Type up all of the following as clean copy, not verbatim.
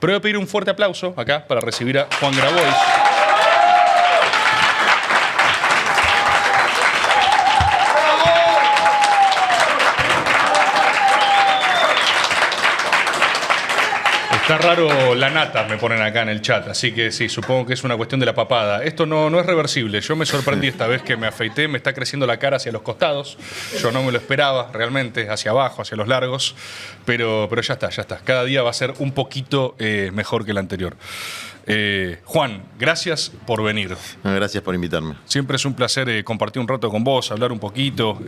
Pero voy a pedir un fuerte aplauso acá para recibir a Juan Grabois. Está raro la nata, me ponen acá en el chat, así que sí, supongo que es una cuestión de la papada. Esto no es reversible. Yo me sorprendí esta vez que me afeité, me está creciendo la cara hacia los costados. Yo no me lo esperaba realmente, hacia abajo, hacia los largos, pero ya está, ya está. Cada día va a ser un poquito mejor que el anterior. Juan, gracias por venir. Gracias por invitarme. Siempre es un placer compartir un rato con vos, hablar un poquito.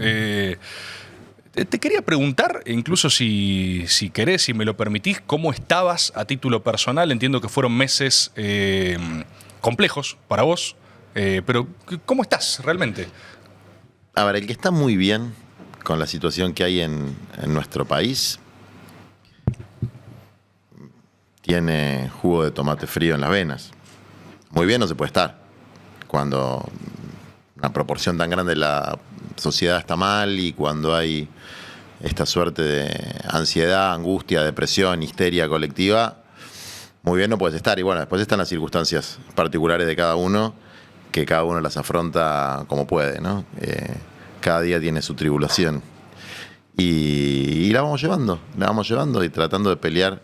Te quería preguntar, incluso si querés, si me lo permitís, ¿cómo estabas a título personal? Entiendo que fueron meses complejos para vos, pero ¿cómo estás realmente? A ver, el que está muy bien con la situación que hay en nuestro país tiene jugo de tomate frío en las venas. Muy bien no se puede estar cuando una proporción tan grande de la sociedad está mal y cuando hay esta suerte de ansiedad, angustia, depresión, histeria colectiva, muy bien no puedes estar. Y bueno, después están las circunstancias particulares de cada uno, que cada uno las afronta como puede, ¿no? Cada día tiene su tribulación. Y la vamos llevando y tratando de pelear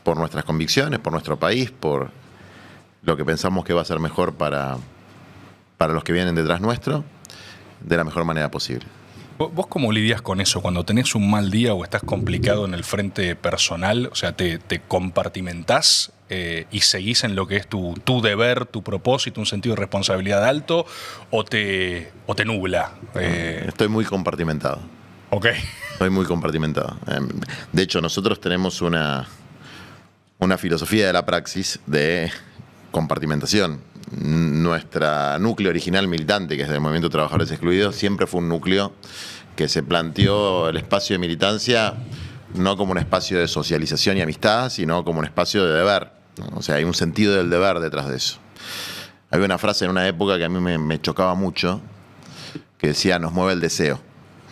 por nuestras convicciones, por nuestro país, por lo que pensamos que va a ser mejor para los que vienen detrás nuestro, de la mejor manera posible. ¿Vos cómo lidias con eso cuando tenés un mal día o estás complicado en el frente personal? O sea, ¿te compartimentás y seguís en lo que es tu deber, tu propósito, un sentido de responsabilidad alto o te nubla? Estoy muy compartimentado. Ok. Estoy muy compartimentado. De hecho, nosotros tenemos una filosofía de la praxis de compartimentación. Nuestra núcleo original militante, que es del Movimiento de Trabajadores Excluidos, siempre fue un núcleo que se planteó el espacio de militancia no como un espacio de socialización y amistad, sino como un espacio de deber, ¿no? O sea, hay un sentido del deber detrás de eso. Había una frase en una época que a mí me chocaba mucho, que decía, nos mueve el deseo.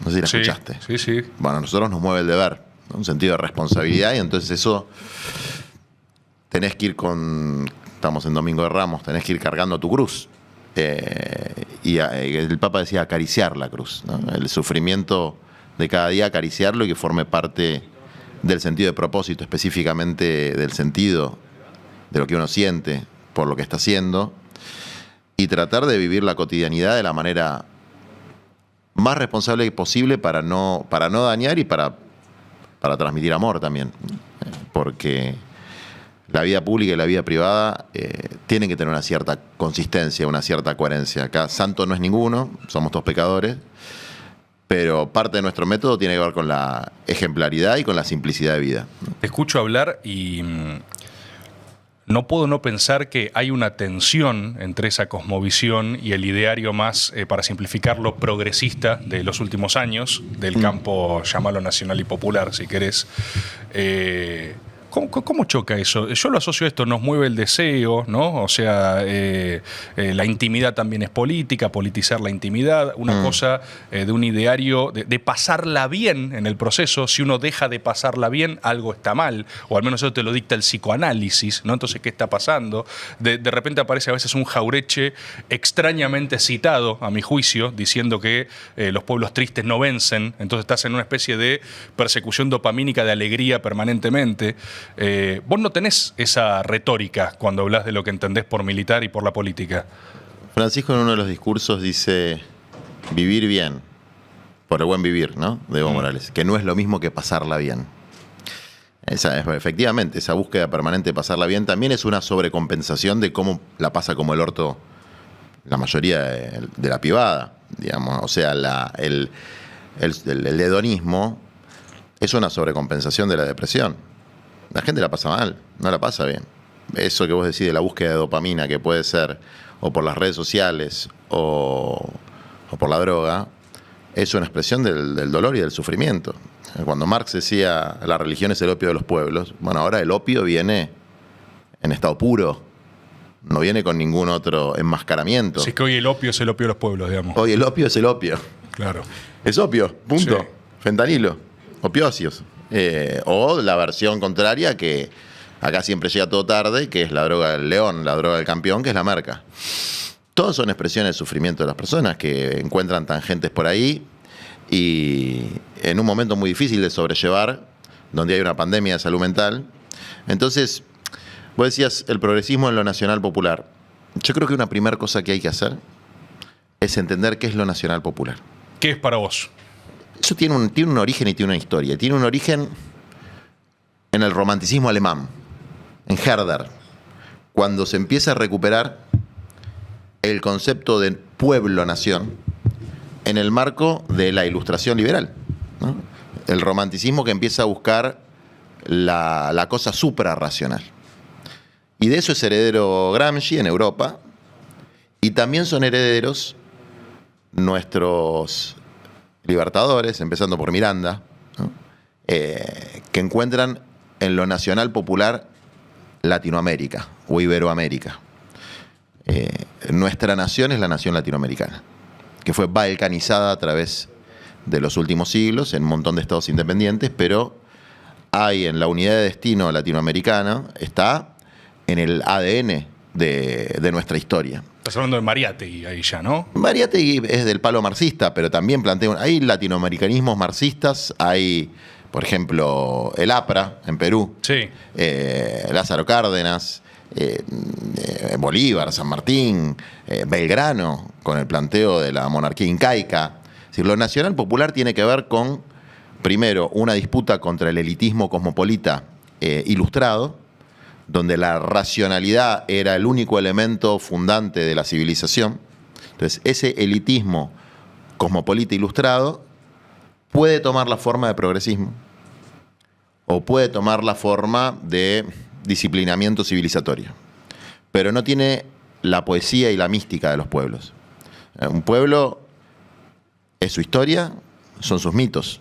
No sé si la escuchaste. Sí, sí. Bueno, a nosotros nos mueve el deber, ¿no? Un sentido de responsabilidad, y entonces eso tenés que ir estamos en Domingo de Ramos, tenés que ir cargando tu cruz. Y el Papa decía acariciar la cruz, ¿no? El sufrimiento de cada día, acariciarlo y que forme parte del sentido de propósito, específicamente del sentido de lo que uno siente por lo que está haciendo, y tratar de vivir la cotidianidad de la manera más responsable posible para no dañar y para transmitir amor también, porque la vida pública y la vida privada tienen que tener una cierta consistencia, una cierta coherencia. Acá santo no es ninguno, somos todos pecadores, pero parte de nuestro método tiene que ver con la ejemplaridad y con la simplicidad de vida. Te escucho hablar y no puedo no pensar que hay una tensión entre esa cosmovisión y el ideario más, para simplificarlo, progresista de los últimos años, del campo, llamalo nacional y popular, si querés. ¿Cómo choca eso? Yo lo asocio a esto, nos mueve el deseo, ¿no? O sea, la intimidad también es política, politizar la intimidad, una cosa de un ideario, de pasarla bien en el proceso. Si uno deja de pasarla bien, algo está mal, o al menos eso te lo dicta el psicoanálisis, ¿no? Entonces, ¿qué está pasando? De repente aparece a veces un Jauretche extrañamente citado, a mi juicio, diciendo que los pueblos tristes no vencen, entonces estás en una especie de persecución dopamínica de alegría permanentemente. Vos no tenés esa retórica cuando hablas de lo que entendés por militar y por la política. Francisco en uno de los discursos dice vivir bien, por el buen vivir, ¿no? De Evo Morales, que no es lo mismo que pasarla bien. Efectivamente, esa búsqueda permanente de pasarla bien también es una sobrecompensación de cómo la pasa como el orto la mayoría de la pibada, digamos. O sea, el hedonismo es una sobrecompensación de la depresión. La gente la pasa mal, no la pasa bien. Eso que vos decís de la búsqueda de dopamina, que puede ser o por las redes sociales o por la droga, es una expresión del dolor y del sufrimiento. Cuando Marx decía la religión es el opio de los pueblos, bueno, ahora el opio viene en estado puro, no viene con ningún otro enmascaramiento. Si es que hoy el opio es el opio de los pueblos, digamos. Hoy el opio es el opio. Claro. Es opio, punto. Sí. Fentanilo, opióceos. O la versión contraria, que acá siempre llega todo tarde, que es la droga del león, la droga del campeón, que es la merca. Todos son expresiones de sufrimiento de las personas que encuentran tangentes por ahí y en un momento muy difícil de sobrellevar, donde hay una pandemia de salud mental. Entonces, vos decías el progresismo en lo nacional popular. Yo creo que una primera cosa que hay que hacer es entender qué es lo nacional popular. ¿Qué es para vos? Eso tiene un origen y tiene una historia. Tiene un origen en el romanticismo alemán, en Herder, cuando se empieza a recuperar el concepto de pueblo-nación en el marco de la Ilustración liberal, ¿no? El romanticismo que empieza a buscar la cosa suprarracional. Y de eso es heredero Gramsci en Europa, y también son herederos nuestros libertadores, empezando por Miranda, ¿no? Que encuentran en lo nacional popular Latinoamérica o Iberoamérica. Nuestra nación es la nación latinoamericana, que fue balcanizada a través de los últimos siglos en un montón de estados independientes, pero hay en la unidad de destino latinoamericana, está en el ADN de nuestra historia. Estás hablando de Mariátegui ahí ya, ¿no? Mariátegui es del palo marxista, pero también plantea, hay latinoamericanismos marxistas, hay, por ejemplo, el APRA en Perú, Sí. Lázaro Cárdenas, Bolívar, San Martín, Belgrano, con el planteo de la monarquía incaica. Es decir, lo nacional popular tiene que ver con, primero, una disputa contra el elitismo cosmopolita ilustrado, donde la racionalidad era el único elemento fundante de la civilización. Entonces, ese elitismo cosmopolita ilustrado puede tomar la forma de progresismo o puede tomar la forma de disciplinamiento civilizatorio, pero no tiene la poesía y la mística de los pueblos. Un pueblo es su historia, son sus mitos.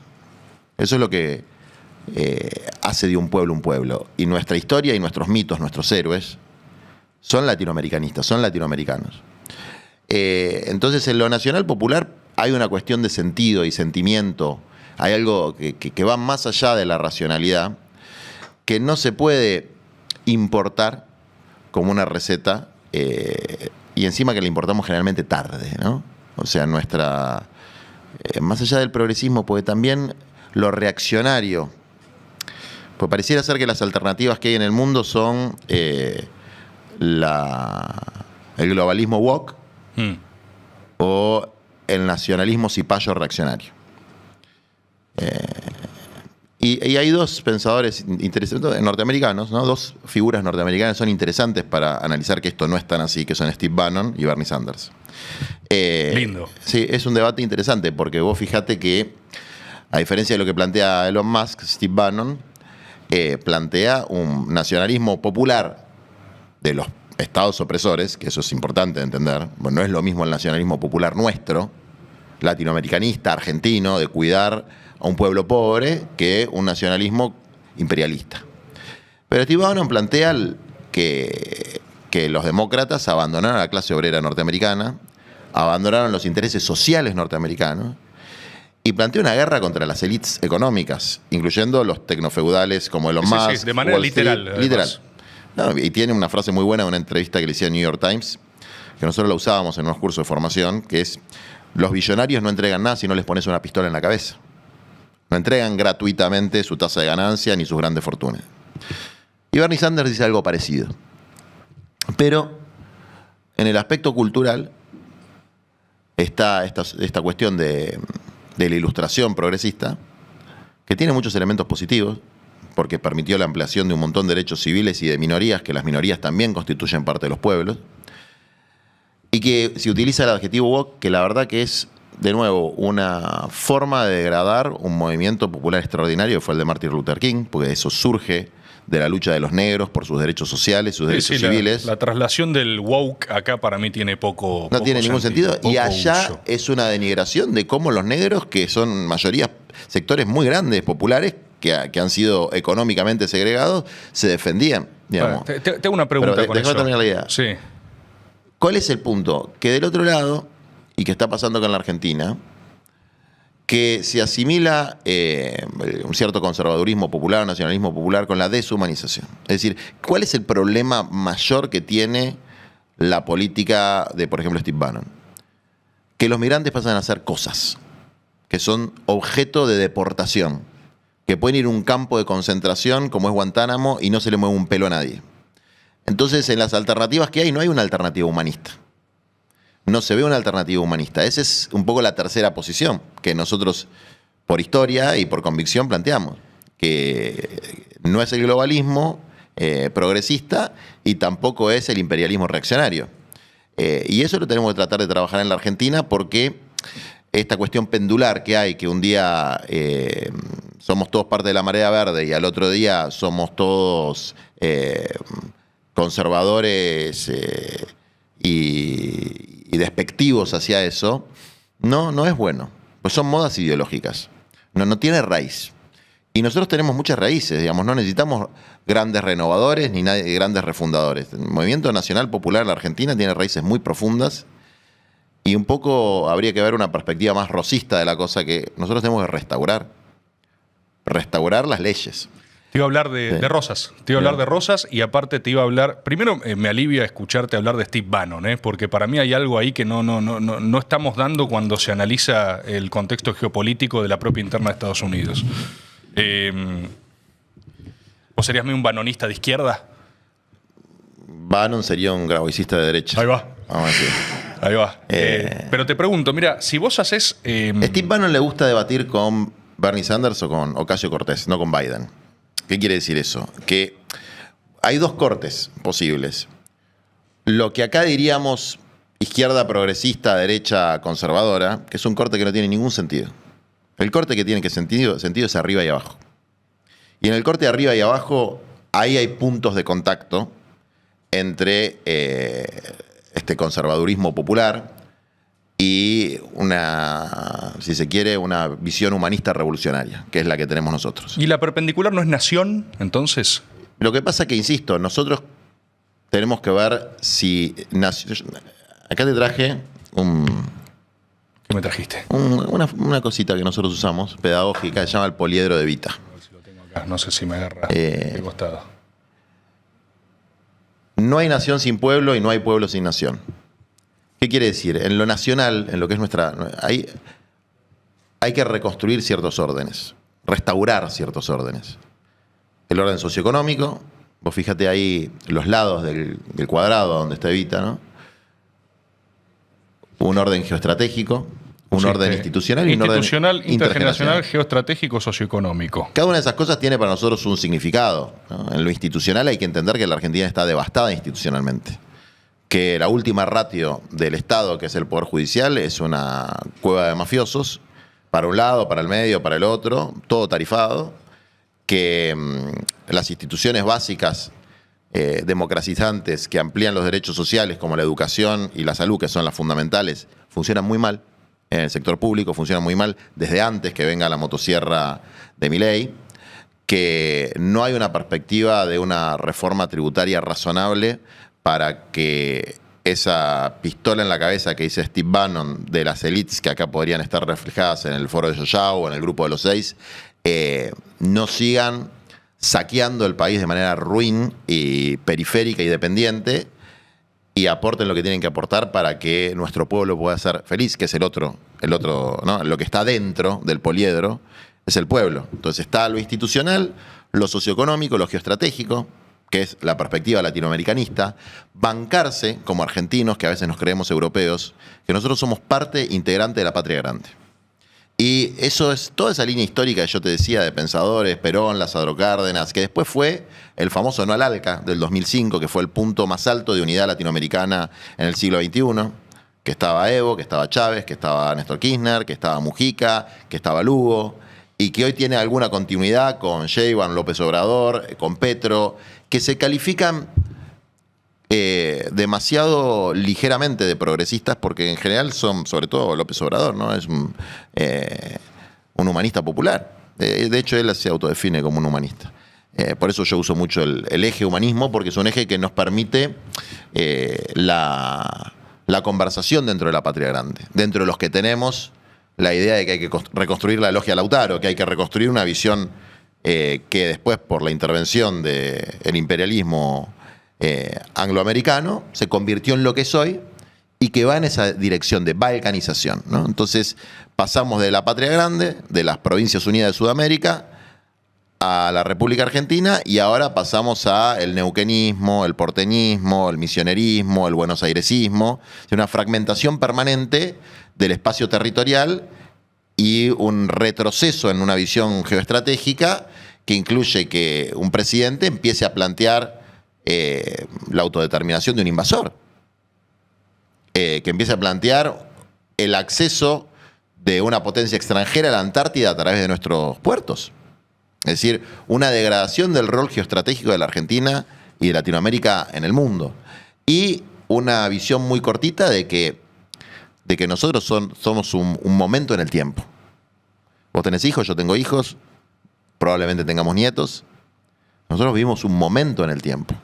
Eso es lo que hace de un pueblo. Y nuestra historia y nuestros mitos, nuestros héroes, son latinoamericanistas, son latinoamericanos. Entonces, en lo nacional popular hay una cuestión de sentido y sentimiento, hay algo que va más allá de la racionalidad, que no se puede importar como una receta, y encima que la importamos generalmente tarde, ¿no? O sea, nuestra... más allá del progresismo, porque también lo reaccionario, pues pareciera ser que las alternativas que hay en el mundo son el globalismo woke o el nacionalismo cipayo reaccionario. Y hay dos pensadores interesantes norteamericanos, ¿no? Dos figuras norteamericanas son interesantes para analizar que esto no es tan así, que son Steve Bannon y Bernie Sanders. Lindo. Sí, es un debate interesante porque vos fijate que, a diferencia de lo que plantea Elon Musk, Steve Bannon plantea un nacionalismo popular de los estados opresores, que eso es importante de entender. Bueno, no es lo mismo el nacionalismo popular nuestro, latinoamericanista, argentino, de cuidar a un pueblo pobre, que un nacionalismo imperialista. Pero Steve Bannon plantea que los demócratas abandonaron a la clase obrera norteamericana, abandonaron los intereses sociales norteamericanos y plantea una guerra contra las élites económicas, incluyendo los tecnofeudales como Elon Musk. Sí, de manera Wall Street, literal. literal. No, y tiene una frase muy buena de una entrevista que le hacía a New York Times, que nosotros la usábamos en unos cursos de formación, que es: los billonarios no entregan nada si no les pones una pistola en la cabeza. No entregan gratuitamente su tasa de ganancia ni sus grandes fortunas. Y Bernie Sanders dice algo parecido. Pero en el aspecto cultural está esta cuestión de la ilustración progresista, que tiene muchos elementos positivos, porque permitió la ampliación de un montón de derechos civiles y de minorías, que las minorías también constituyen parte de los pueblos, y que se utiliza el adjetivo woke, que la verdad que es, de nuevo, una forma de degradar un movimiento popular extraordinario, que fue el de Martin Luther King, porque eso surge de la lucha de los negros por sus derechos sociales, sus derechos civiles. La traslación del woke acá para mí tiene poco No tiene ningún sentido. Y allá uso. es una denigración de cómo los negros, que son mayoría, sectores muy grandes, populares, que han sido económicamente segregados, se defendían. Digamos. Bueno, te hago una pregunta Pero con déjame eso. terminar la idea. Sí. ¿Cuál es el punto? Que del otro lado, y que está pasando con la Argentina, que se asimila un cierto conservadurismo popular, nacionalismo popular, con la deshumanización. Es decir, ¿cuál es el problema mayor que tiene la política de, por ejemplo, Steve Bannon? Que los migrantes pasan a hacer cosas, que son objeto de deportación, que pueden ir a un campo de concentración como es Guantánamo y no se le mueve un pelo a nadie. Entonces, en las alternativas que hay, no hay una alternativa humanista. No se ve una alternativa humanista. Esa es un poco la tercera posición que nosotros, por historia y por convicción, planteamos. Que no es el globalismo progresista y tampoco es el imperialismo reaccionario. Y eso lo tenemos que tratar de trabajar en la Argentina porque esta cuestión pendular que hay, que un día somos todos parte de la marea verde y al otro día somos todos conservadores y despectivos hacia eso, no es bueno. Pues son modas ideológicas. No tiene raíz. Y nosotros tenemos muchas raíces, digamos, no necesitamos grandes renovadores ni grandes refundadores. El movimiento nacional popular en la Argentina tiene raíces muy profundas y un poco habría que ver una perspectiva más rosista de la cosa, que nosotros tenemos que restaurar las leyes. Te iba a hablar de Rosas. Te iba a hablar de Rosas y aparte te iba a hablar... Primero me alivia escucharte hablar de Steve Bannon, porque para mí hay algo ahí que no estamos dando cuando se analiza el contexto geopolítico de la propia interna de Estados Unidos. ¿Vos serías un banonista de izquierda? Bannon sería un graboicista de derecha. Ahí va. Vamos a decir. Ahí va. Pero te pregunto, mira, si vos haces... Steve Bannon le gusta debatir con Bernie Sanders o con Ocasio-Cortez, no con Biden. ¿Qué quiere decir eso? Que hay dos cortes posibles. Lo que acá diríamos izquierda progresista, derecha conservadora, que es un corte que no tiene ningún sentido. El corte que tiene sentido es arriba y abajo. Y en el corte de arriba y abajo, ahí hay puntos de contacto entre este conservadurismo popular y una, si se quiere, una visión humanista revolucionaria, que es la que tenemos nosotros. ¿Y la perpendicular no es nación, entonces? Lo que pasa es que, insisto, nosotros tenemos que ver si... Acá te traje ¿Qué me trajiste? una cosita que nosotros usamos, pedagógica, se llama el poliedro de Vita. A ver si lo tengo acá. No sé si me agarra de costado. No hay nación sin pueblo y no hay pueblo sin nación. ¿Qué quiere decir? En lo nacional, en lo que es nuestra... Hay que reconstruir ciertos órdenes, restaurar ciertos órdenes. El orden socioeconómico, vos fíjate ahí los lados del cuadrado donde está Evita, ¿no? Un orden geoestratégico, un orden institucional y un orden intergeneracional, geoestratégico, socioeconómico. Cada una de esas cosas tiene para nosotros un significado, ¿no? En lo institucional hay que entender que la Argentina está devastada institucionalmente. Que la última ratio del Estado, que es el Poder Judicial, es una cueva de mafiosos, para un lado, para el medio, para el otro, todo tarifado, que las instituciones básicas democratizantes que amplían los derechos sociales, como la educación y la salud, que son las fundamentales, funcionan muy mal. En el sector público funcionan muy mal desde antes que venga la motosierra de Milei, que no hay una perspectiva de una reforma tributaria razonable para que esa pistola en la cabeza que dice Steve Bannon de las élites que acá podrían estar reflejadas en el foro de Yoyao o en el grupo de los 6, no sigan saqueando el país de manera ruin y periférica y dependiente, y aporten lo que tienen que aportar para que nuestro pueblo pueda ser feliz, que es el otro, ¿no? Lo que está dentro del poliedro es el pueblo. Entonces está lo institucional, lo socioeconómico, lo geoestratégico, que es la perspectiva latinoamericanista, bancarse como argentinos, que a veces nos creemos europeos, que nosotros somos parte integrante de la patria grande. Y eso es toda esa línea histórica que yo te decía de pensadores, Perón, Lázaro Cárdenas, que después fue el famoso No al ALCA del 2005, que fue el punto más alto de unidad latinoamericana en el siglo XXI, que estaba Evo, que estaba Chávez, que estaba Néstor Kirchner, que estaba Mujica, que estaba Lugo, y que hoy tiene alguna continuidad con Sheinbaum, López Obrador, con Petro, que se califican demasiado ligeramente de progresistas, porque en general son, sobre todo López Obrador, ¿no? Es un humanista popular. De hecho, él se autodefine como un humanista. Por eso yo uso mucho el eje humanismo, porque es un eje que nos permite la conversación dentro de la patria grande, dentro de los que tenemos la idea de que hay que reconstruir la logia Lautaro, que hay que reconstruir una visión que después, por la intervención del imperialismo angloamericano, se convirtió en lo que es hoy y que va en esa dirección de balcanización, ¿no? Entonces pasamos de la patria grande, de las Provincias Unidas de Sudamérica, a la República Argentina, y ahora pasamos a el neuquenismo, el porteñismo, el misionerismo, el buenosairesismo, una fragmentación permanente del espacio territorial y un retroceso en una visión geoestratégica que incluye que un presidente empiece a plantear la autodeterminación de un invasor, que empiece a plantear el acceso de una potencia extranjera a la Antártida a través de nuestros puertos. Es decir, una degradación del rol geoestratégico de la Argentina y de Latinoamérica en el mundo. Y una visión muy cortita de que nosotros somos un momento en el tiempo. Vos tenés hijos, yo tengo hijos, probablemente tengamos nietos. Nosotros vivimos un momento en el tiempo.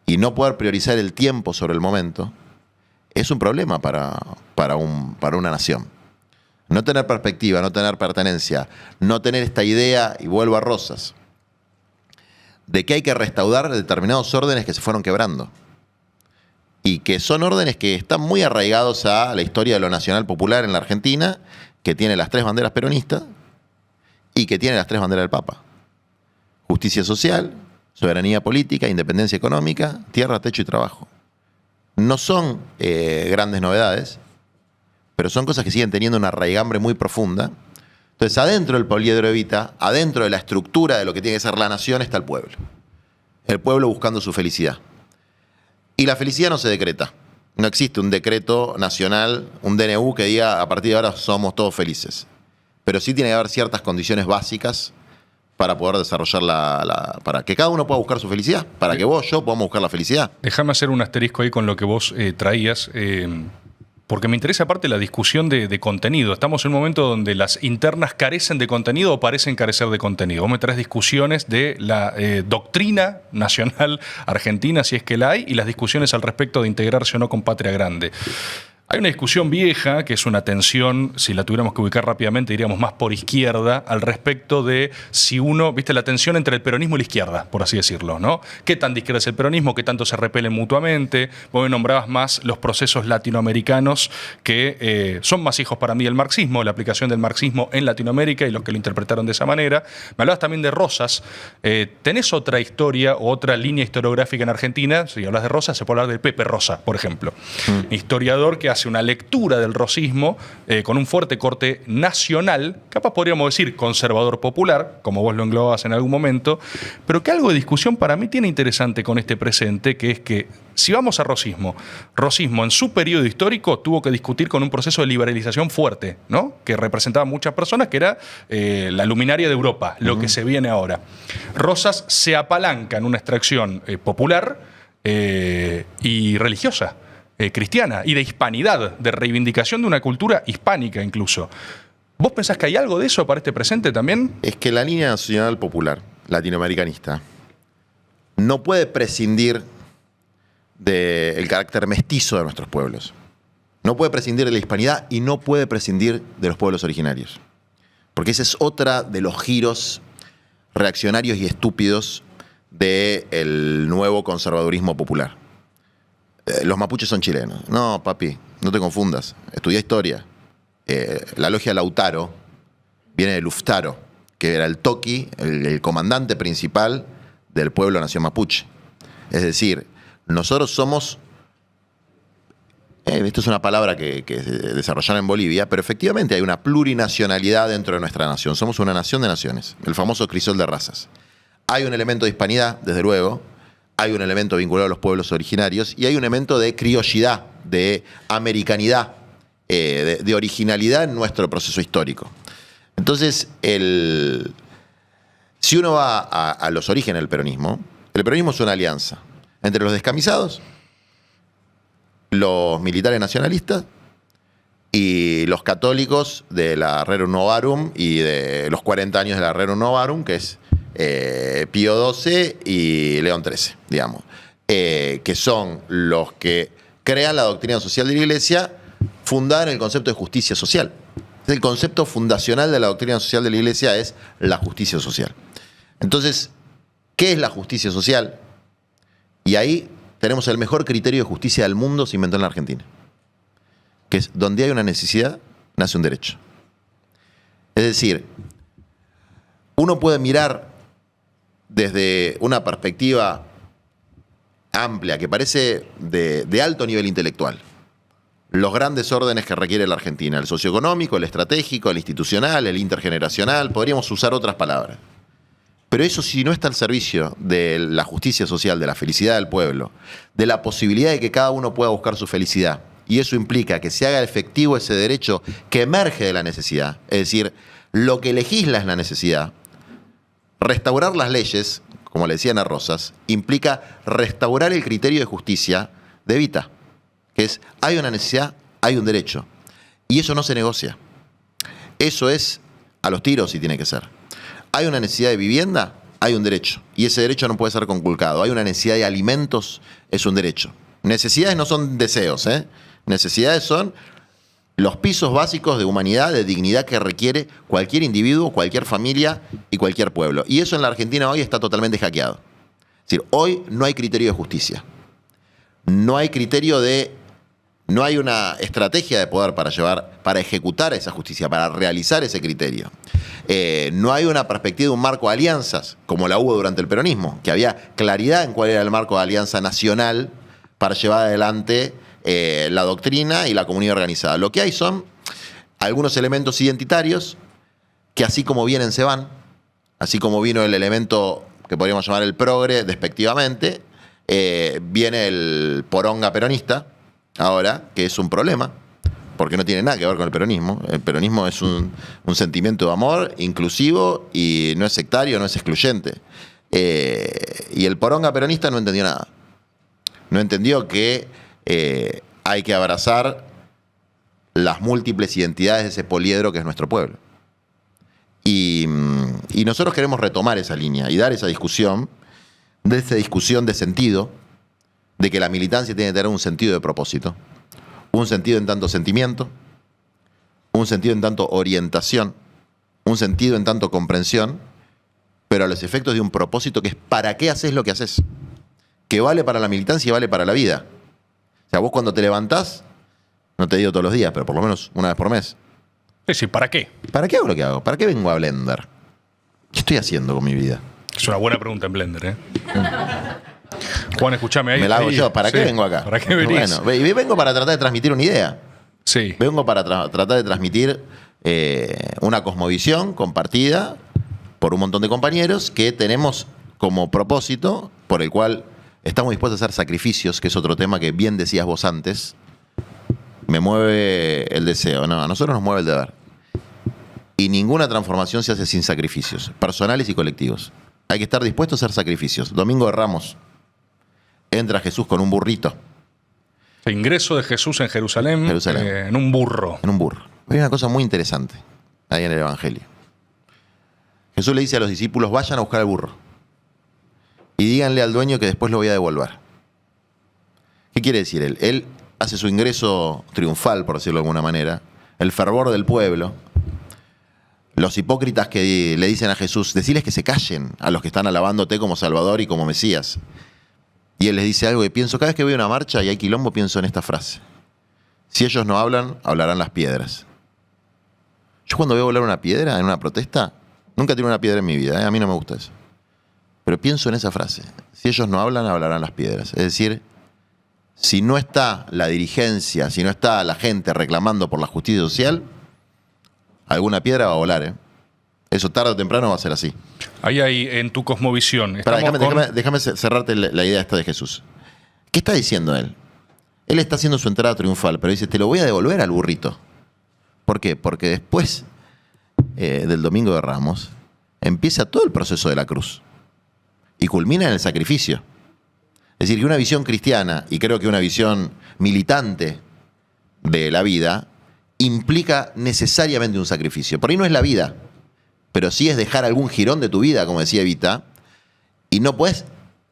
Y no poder priorizar el tiempo sobre el momento es un problema para una nación. No tener perspectiva, no tener pertenencia, no tener esta idea, y vuelvo a Rosas, de que hay que restaurar determinados órdenes que se fueron quebrando. Y que son órdenes que están muy arraigados a la historia de lo nacional popular en la Argentina, que tiene las 3 banderas peronistas y que tiene las 3 banderas del Papa. Justicia social, soberanía política, independencia económica, tierra, techo y trabajo. No son grandes novedades, pero son cosas que siguen teniendo una raigambre muy profunda. Entonces, adentro del poliedro Evita, adentro de la estructura de lo que tiene que ser la nación, está el pueblo. El pueblo buscando su felicidad. Y la felicidad no se decreta. No existe un decreto nacional, un DNU que diga a partir de ahora somos todos felices. Pero sí tiene que haber ciertas condiciones básicas para poder desarrollar para que cada uno pueda buscar su felicidad, para que vos, yo, podamos buscar la felicidad. Déjame hacer un asterisco ahí con lo que vos traías, porque me interesa aparte la discusión de contenido. Estamos en un momento donde las internas carecen de contenido o parecen carecer de contenido. Vos me traes discusiones de la doctrina nacional argentina, si es que la hay, y las discusiones al respecto de integrarse o no con Patria Grande. Hay una discusión vieja, que es una tensión, si la tuviéramos que ubicar rápidamente, diríamos más por izquierda, al respecto de si uno, viste, la tensión entre el peronismo y la izquierda, por así decirlo, ¿no? ¿Qué tan de izquierda es el peronismo? ¿Qué tanto se repelen mutuamente? Vos me nombrabas más los procesos latinoamericanos que son más hijos para mí del marxismo, la aplicación del marxismo en Latinoamérica y los que lo interpretaron de esa manera. Me hablabas también de Rosas. ¿Tenés otra historia o otra línea historiográfica en Argentina? Si hablas de Rosas, se puede hablar del Pepe Rosa, por ejemplo. Historiador que hace una lectura del rosismo con un fuerte corte nacional, capaz podríamos decir conservador popular, como vos lo englobabas en algún momento, pero que algo de discusión para mí tiene interesante con este presente, que es que si vamos a rosismo en su periodo histórico tuvo que discutir con un proceso de liberalización fuerte, ¿no? Que representaba a muchas personas, que era la luminaria de Europa, lo que se viene ahora. Rosas se apalanca en una extracción popular y religiosa, cristiana y de hispanidad, de reivindicación de una cultura hispánica incluso. ¿Vos pensás que hay algo de eso para este presente también? Es que la línea nacional popular latinoamericanista no puede prescindir del carácter mestizo de nuestros pueblos. No puede prescindir de la hispanidad y no puede prescindir de los pueblos originarios. Porque ese es otra de los giros reaccionarios y estúpidos del nuevo conservadurismo popular. Los mapuches son chilenos. No, papi, no te confundas. Estudia historia. La logia Lautaro viene de Luftaro, que era el toqui, el comandante principal del pueblo nación mapuche. Es decir, nosotros somos... esto es una palabra que desarrollaron en Bolivia, pero efectivamente hay una plurinacionalidad dentro de nuestra nación. Somos una nación de naciones, el famoso crisol de razas. Hay un elemento de hispanidad, desde luego. Hay un elemento vinculado a los pueblos originarios y hay un elemento de criollidad, de americanidad, de originalidad en nuestro proceso histórico. Entonces, si uno va a los orígenes del peronismo es una alianza entre los descamisados, los militares nacionalistas y los católicos de la Rerum Novarum y de los 40 años de la Rerum Novarum, que es Pío XII y León XIII, digamos, que son los que crean la doctrina social de la Iglesia fundada en el concepto de justicia social. El concepto fundacional de la doctrina social de la Iglesia es la justicia social. Entonces, ¿qué es la justicia social? Y ahí tenemos el mejor criterio de justicia del mundo, se inventó en la Argentina, que es donde hay una necesidad, nace un derecho. Es decir, uno puede mirar desde una perspectiva amplia, que parece de alto nivel intelectual, los grandes órdenes que requiere la Argentina, el socioeconómico, el estratégico, el institucional, el intergeneracional, podríamos usar otras palabras. Pero eso, si no está al servicio de la justicia social, de la felicidad del pueblo, de la posibilidad de que cada uno pueda buscar su felicidad, y eso implica que se haga efectivo ese derecho que emerge de la necesidad, es decir, lo que legisla es la necesidad. Restaurar las leyes, como le decían a Rosas, implica restaurar el criterio de justicia de Evita, que es, hay una necesidad, hay un derecho. Y eso no se negocia. Eso es a los tiros si tiene que ser. Hay una necesidad de vivienda, hay un derecho. Y ese derecho no puede ser conculcado. Hay una necesidad de alimentos, es un derecho. Necesidades no son deseos, ¿eh? Necesidades son los pisos básicos de humanidad, de dignidad que requiere cualquier individuo, cualquier familia y cualquier pueblo. Y eso en la Argentina hoy está totalmente hackeado. Es decir, hoy no hay criterio de justicia. No hay criterio de... No hay una estrategia de poder para ejecutar esa justicia, para realizar ese criterio. No hay una perspectiva de un marco de alianzas, como la hubo durante el peronismo, que había claridad en cuál era el marco de alianza nacional para llevar adelante la doctrina y la comunidad organizada. Lo que hay son algunos elementos identitarios que así como vienen se van, así como vino el elemento que podríamos llamar el progre despectivamente, viene el poronga peronista, ahora, que es un problema, porque no tiene nada que ver con el peronismo. El peronismo es un sentimiento de amor inclusivo y no es sectario, no es excluyente. Y el poronga peronista no entendió nada. No entendió que hay que abrazar las múltiples identidades de ese poliedro que es nuestro pueblo. Y nosotros queremos retomar esa línea y dar esa discusión, de esa discusión de sentido, de que la militancia tiene que tener un sentido de propósito, un sentido en tanto sentimiento, un sentido en tanto orientación, un sentido en tanto comprensión, pero a los efectos de un propósito que es ¿para qué haces lo que haces? Que vale para la militancia y vale para la vida. O sea, vos cuando te levantás, no te digo todos los días, pero por lo menos una vez por mes. Sí, ¿para qué? ¿Para qué hago lo que hago? ¿Para qué vengo a Blender? ¿Qué estoy haciendo con mi vida? Es una buena pregunta en Blender, ¿eh? Juan, escúchame ahí. Me la hago ahí. yo. ¿Para qué vengo acá? ¿Para qué venís? Bueno, vengo para tratar de transmitir una idea. Sí. Vengo para tratar de transmitir una cosmovisión compartida por un montón de compañeros que tenemos como propósito, por el cual estamos dispuestos a hacer sacrificios, que es otro tema que bien decías vos antes. Me mueve el deseo. No, a nosotros nos mueve el deber. Y ninguna transformación se hace sin sacrificios, personales y colectivos. Hay que estar dispuestos a hacer sacrificios. Domingo de Ramos. Entra Jesús con un burrito. El ingreso de Jesús en Jerusalén. En un burro. En un burro. Hay una cosa muy interesante ahí en el Evangelio. Jesús le dice a los discípulos, vayan a buscar al burro. Y díganle al dueño que después lo voy a devolver. ¿Qué quiere decir él? Él hace su ingreso triunfal, por decirlo de alguna manera. El fervor del pueblo. Los hipócritas que le dicen a Jesús, deciles que se callen a los que están alabándote como Salvador y como Mesías. Y él les dice algo que pienso, cada vez que veo una marcha y hay quilombo, pienso en esta frase. Si ellos no hablan, hablarán las piedras. Yo cuando veo volar una piedra en una protesta, nunca tiro una piedra en mi vida, ¿eh? A mí no me gusta eso. Pero pienso en esa frase. Si ellos no hablan, hablarán las piedras. Es decir, si no está la dirigencia, si no está la gente reclamando por la justicia social, alguna piedra va a volar, ¿eh? Eso tarde o temprano va a ser así. Ahí hay en tu cosmovisión. Déjame cerrarte la idea esta de Jesús. ¿Qué está diciendo él? Él está haciendo su entrada triunfal, pero dice, te lo voy a devolver al burrito. ¿Por qué? Porque después del Domingo de Ramos empieza todo el proceso de la cruz y culmina en el sacrificio. Es decir, que una visión cristiana, y creo que una visión militante de la vida, implica necesariamente un sacrificio. Por ahí no es la vida, pero sí es dejar algún jirón de tu vida, como decía Evita, y no puedes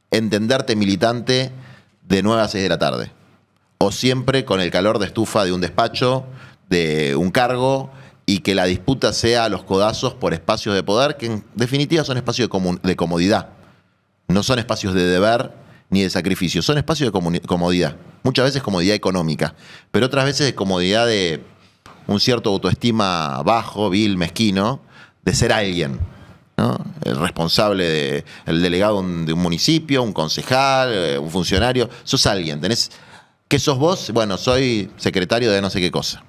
entenderte militante de 9 a 6 de la tarde, o siempre con el calor de estufa de un despacho, de un cargo, y que la disputa sea a los codazos por espacios de poder, que en definitiva son espacios de comodidad. No son espacios de deber ni de sacrificio, son espacios de comodidad. Muchas veces comodidad económica, pero otras veces de comodidad de un cierto autoestima bajo, vil, mezquino, de ser alguien, ¿no? El responsable, el delegado de un municipio, un concejal, un funcionario. Sos alguien. ¿Qué sos vos? Bueno, soy secretario de no sé qué cosa.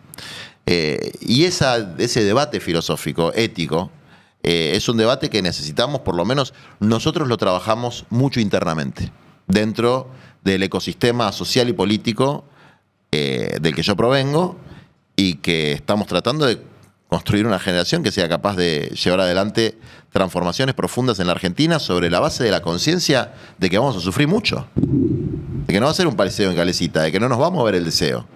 Y ese debate filosófico, ético, es un debate que necesitamos, por lo menos nosotros lo trabajamos mucho internamente, dentro del ecosistema social y político del que yo provengo, y que estamos tratando de construir una generación que sea capaz de llevar adelante transformaciones profundas en la Argentina sobre la base de la conciencia de que vamos a sufrir mucho, de que no va a ser un paseo en calecita, de que no nos va a mover el deseo,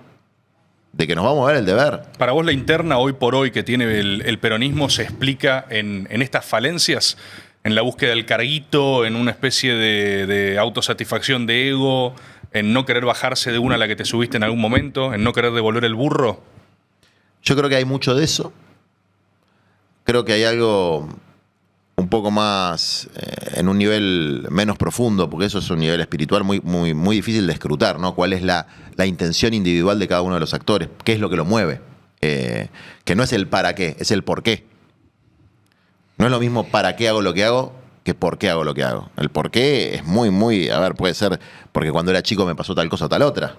de que nos va a mover el deber. Para vos la interna hoy por hoy que tiene el peronismo se explica en estas falencias, en la búsqueda del carguito, en una especie de autosatisfacción de ego, en no querer bajarse de una a la que te subiste en algún momento, en no querer devolver el burro. Yo creo que hay mucho de eso. Creo que hay algo un poco más, en un nivel menos profundo, porque eso es un nivel espiritual muy difícil de escrutar, ¿no? ¿Cuál es la intención individual de cada uno de los actores? ¿Qué es lo que lo mueve? Que no es el para qué, es el por qué. No es lo mismo para qué hago lo que hago que por qué hago lo que hago. El por qué es puede ser porque cuando era chico me pasó tal cosa o tal otra.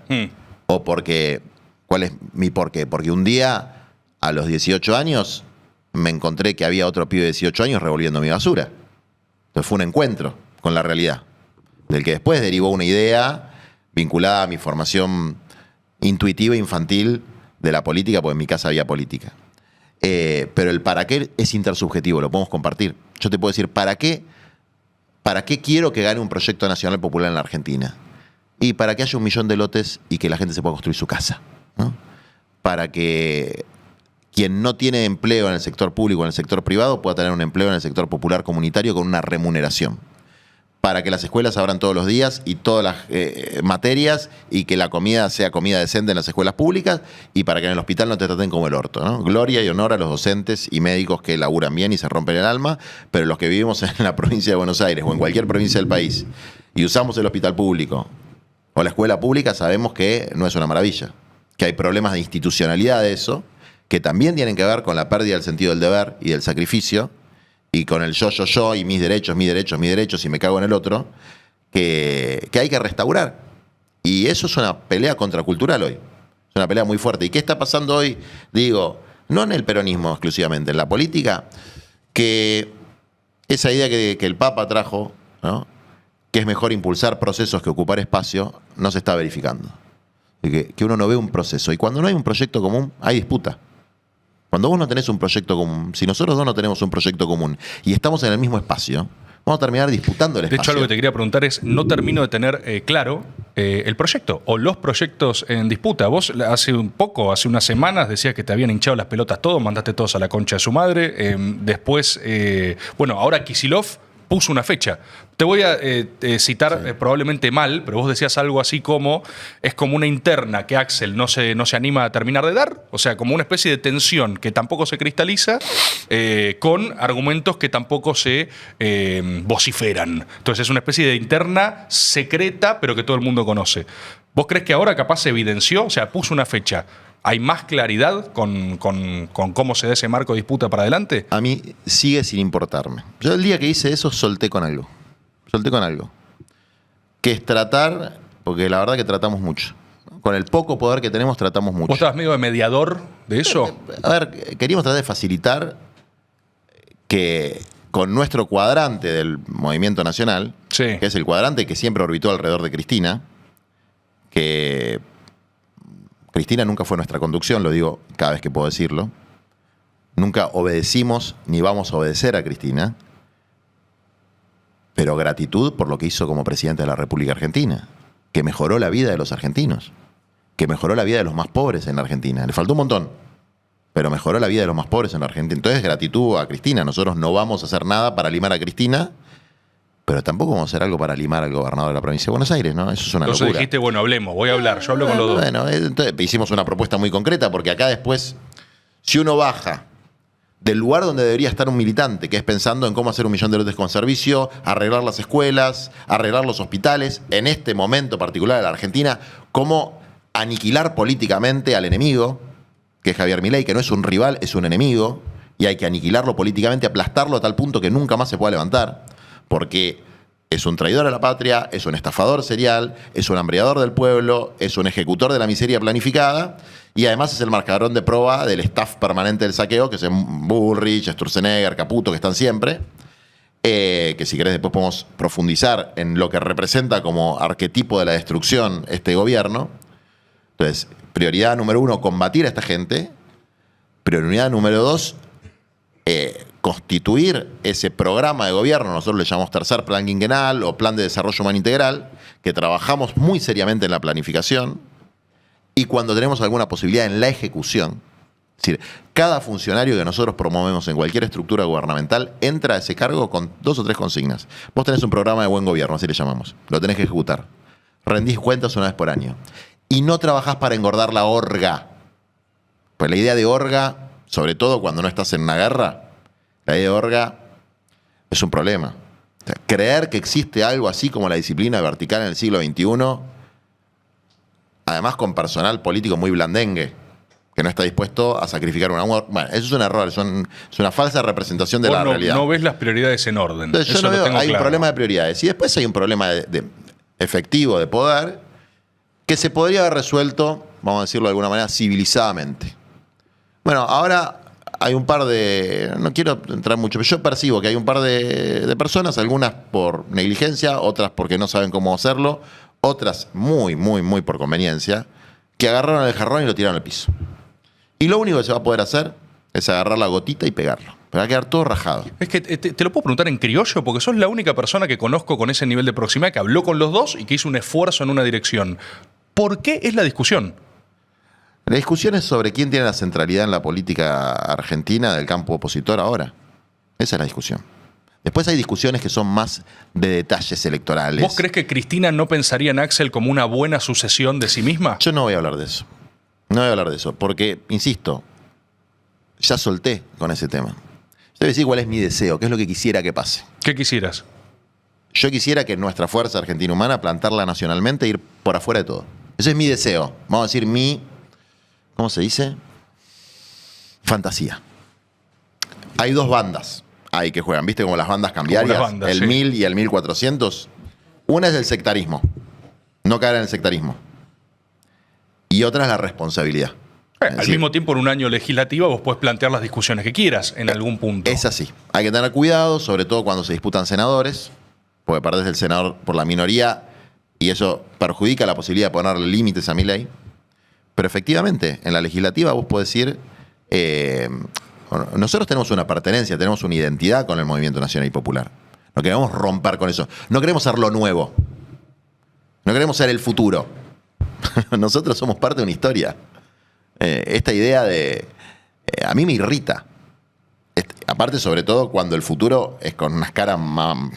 O porque, ¿cuál es mi por qué? Porque un día, a los 18 años, me encontré que había otro pibe de 18 años revolviendo mi basura. Entonces fue un encuentro con la realidad, del que después derivó una idea vinculada a mi formación intuitiva infantil de la política, porque en mi casa había política. Pero el para qué es intersubjetivo, lo podemos compartir. Yo te puedo decir, ¿para qué quiero que gane un proyecto nacional popular en la Argentina? Y para que haya 1 millón de lotes y que la gente se pueda construir su casa, ¿no? Para que quien no tiene empleo en el sector público o en el sector privado pueda tener un empleo en el sector popular comunitario con una remuneración. Para que las escuelas abran todos los días y todas las materias, y que la comida sea comida decente en las escuelas públicas, y para que en el hospital no te traten como el orto, ¿no? Gloria y honor a los docentes y médicos que laburan bien y se rompen el alma, pero los que vivimos en la provincia de Buenos Aires o en cualquier provincia del país y usamos el hospital público o la escuela pública, sabemos que no es una maravilla, que hay problemas de institucionalidad de eso, que también tienen que ver con la pérdida del sentido del deber y del sacrificio, y con el yo, y mis derechos, y me cago en el otro, que hay que restaurar. Y eso es una pelea contracultural hoy. Es una pelea muy fuerte. ¿Y qué está pasando hoy? Digo, no en el peronismo exclusivamente, en la política, que esa idea que el Papa trajo, ¿no? Que es mejor impulsar procesos que ocupar espacio, no se está verificando. Que uno no ve un proceso. Y cuando no hay un proyecto común, hay disputa. Cuando vos no tenés un proyecto común, si nosotros dos no tenemos un proyecto común y estamos en el mismo espacio, vamos a terminar disputando el espacio. De hecho, algo que te quería preguntar es, no termino de tener claro el proyecto o los proyectos en disputa. Vos hace unas semanas decías que te habían hinchado las pelotas todos, mandaste todos a la concha de su madre. Después, ahora Kicillof puso una fecha. Te voy a citar probablemente mal, pero vos decías algo así como, es como una interna que Axel no se anima a terminar de dar, o sea, como una especie de tensión que tampoco se cristaliza, con argumentos que tampoco se vociferan. Entonces es una especie de interna secreta, pero que todo el mundo conoce. ¿Vos crees que ahora capaz se evidenció? O sea, puso una fecha. ¿Hay más claridad con cómo se da ese marco de disputa para adelante? A mí sigue sin importarme. Yo el día que hice eso solté con algo. Que es tratar, porque la verdad que tratamos mucho. Con el poco poder que tenemos tratamos mucho. ¿Vos estabas medio de mediador de eso? A ver, queríamos tratar de facilitar que con nuestro cuadrante del movimiento nacional, sí, que es el cuadrante que siempre orbitó alrededor de Cristina, que Cristina nunca fue nuestra conducción, lo digo cada vez que puedo decirlo. Nunca obedecimos ni vamos a obedecer a Cristina, pero gratitud por lo que hizo como presidente de la República Argentina, que mejoró la vida de los argentinos, que mejoró la vida de los más pobres en la Argentina. Le faltó un montón, pero mejoró la vida de los más pobres en la Argentina. Entonces, gratitud a Cristina. Nosotros no vamos a hacer nada para limar a Cristina, pero tampoco vamos a hacer algo para limar al gobernador de la provincia de Buenos Aires, ¿no? Eso es una locura. Entonces dijiste, hablemos, voy a hablar, yo hablo con los dos. Bueno, entonces hicimos una propuesta muy concreta, porque acá después, si uno baja del lugar donde debería estar un militante, que es pensando en cómo hacer 1 millón de lotes con servicio, arreglar las escuelas, arreglar los hospitales, en este momento particular de la Argentina, cómo aniquilar políticamente al enemigo, que es Javier Milei, que no es un rival, es un enemigo, y hay que aniquilarlo políticamente, aplastarlo a tal punto que nunca más se pueda levantar, porque es un traidor a la patria, es un estafador serial, es un hambriador del pueblo, es un ejecutor de la miseria planificada, y además es el marcador de prueba del staff permanente del saqueo, que es Bullrich, Sturzenegger, Caputo, que están siempre, que si querés después podemos profundizar en lo que representa como arquetipo de la destrucción este gobierno. Entonces, prioridad número 1, combatir a esta gente. Prioridad número 2, constituir ese programa de gobierno, nosotros le llamamos tercer plan quinquenal o plan de desarrollo humano integral, que trabajamos muy seriamente en la planificación y cuando tenemos alguna posibilidad en la ejecución. Es decir, cada funcionario que nosotros promovemos en cualquier estructura gubernamental entra a ese cargo con 2 o 3 consignas. Vos tenés un programa de buen gobierno, así le llamamos, lo tenés que ejecutar. Rendís cuentas una vez por año. Y no trabajás para engordar la orga. Pues la idea de orga, sobre todo cuando no estás en una guerra, la idea de orga es un problema. O sea, creer que existe algo así como la disciplina vertical en el siglo XXI, además con personal político muy blandengue, que no está dispuesto a sacrificar una... Bueno, eso es un error, es una falsa representación de la realidad. No ves las prioridades en orden. Entonces, yo no veo, hay un problema de prioridades. Y después hay un problema de efectivo de poder que se podría haber resuelto, vamos a decirlo de alguna manera, civilizadamente. Bueno, ahora hay un par de... No quiero entrar mucho, pero yo percibo que hay un par de personas, algunas por negligencia, otras porque no saben cómo hacerlo, otras muy, muy, muy por conveniencia, que agarraron el jarrón y lo tiraron al piso. Y lo único que se va a poder hacer es agarrar la gotita y pegarlo. Pero va a quedar todo rajado. Es que te lo puedo preguntar en criollo, porque sos la única persona que conozco con ese nivel de proximidad, que habló con los dos y que hizo un esfuerzo en una dirección. ¿Por qué es la discusión? La discusión es sobre quién tiene la centralidad en la política argentina del campo opositor ahora. Esa es la discusión. Después hay discusiones que son más de detalles electorales. ¿Vos crees que Cristina no pensaría en Axel como una buena sucesión de sí misma? Yo no voy a hablar de eso. No voy a hablar de eso, porque, insisto, ya solté con ese tema. Yo te voy a decir cuál es mi deseo, qué es lo que quisiera que pase. ¿Qué quisieras? Yo quisiera que nuestra fuerza argentina humana, plantarla nacionalmente e ir por afuera de todo. Ese es mi deseo. Vamos a decir mi... ¿Cómo se dice? Fantasía. Hay 2 bandas ahí que juegan, ¿viste? Como las bandas cambiarias, bandas, el sí. 1000 y el 1400. Una es el sectarismo, no caer en el sectarismo. Y otra es la responsabilidad. Al mismo tiempo, en un año legislativo, vos podés plantear las discusiones que quieras en algún punto. Es así. Hay que tener cuidado, sobre todo cuando se disputan senadores, porque perdés el senador por la minoría y eso perjudica la posibilidad de ponerle límites a mi ley. Pero efectivamente, en la legislativa vos podés decir, nosotros tenemos una pertenencia, tenemos una identidad con el movimiento nacional y popular. No queremos romper con eso. No queremos ser lo nuevo. No queremos ser el futuro. Nosotros somos parte de una historia. Esta idea de... a mí me irrita. Aparte, sobre todo, cuando el futuro es con unas caras más...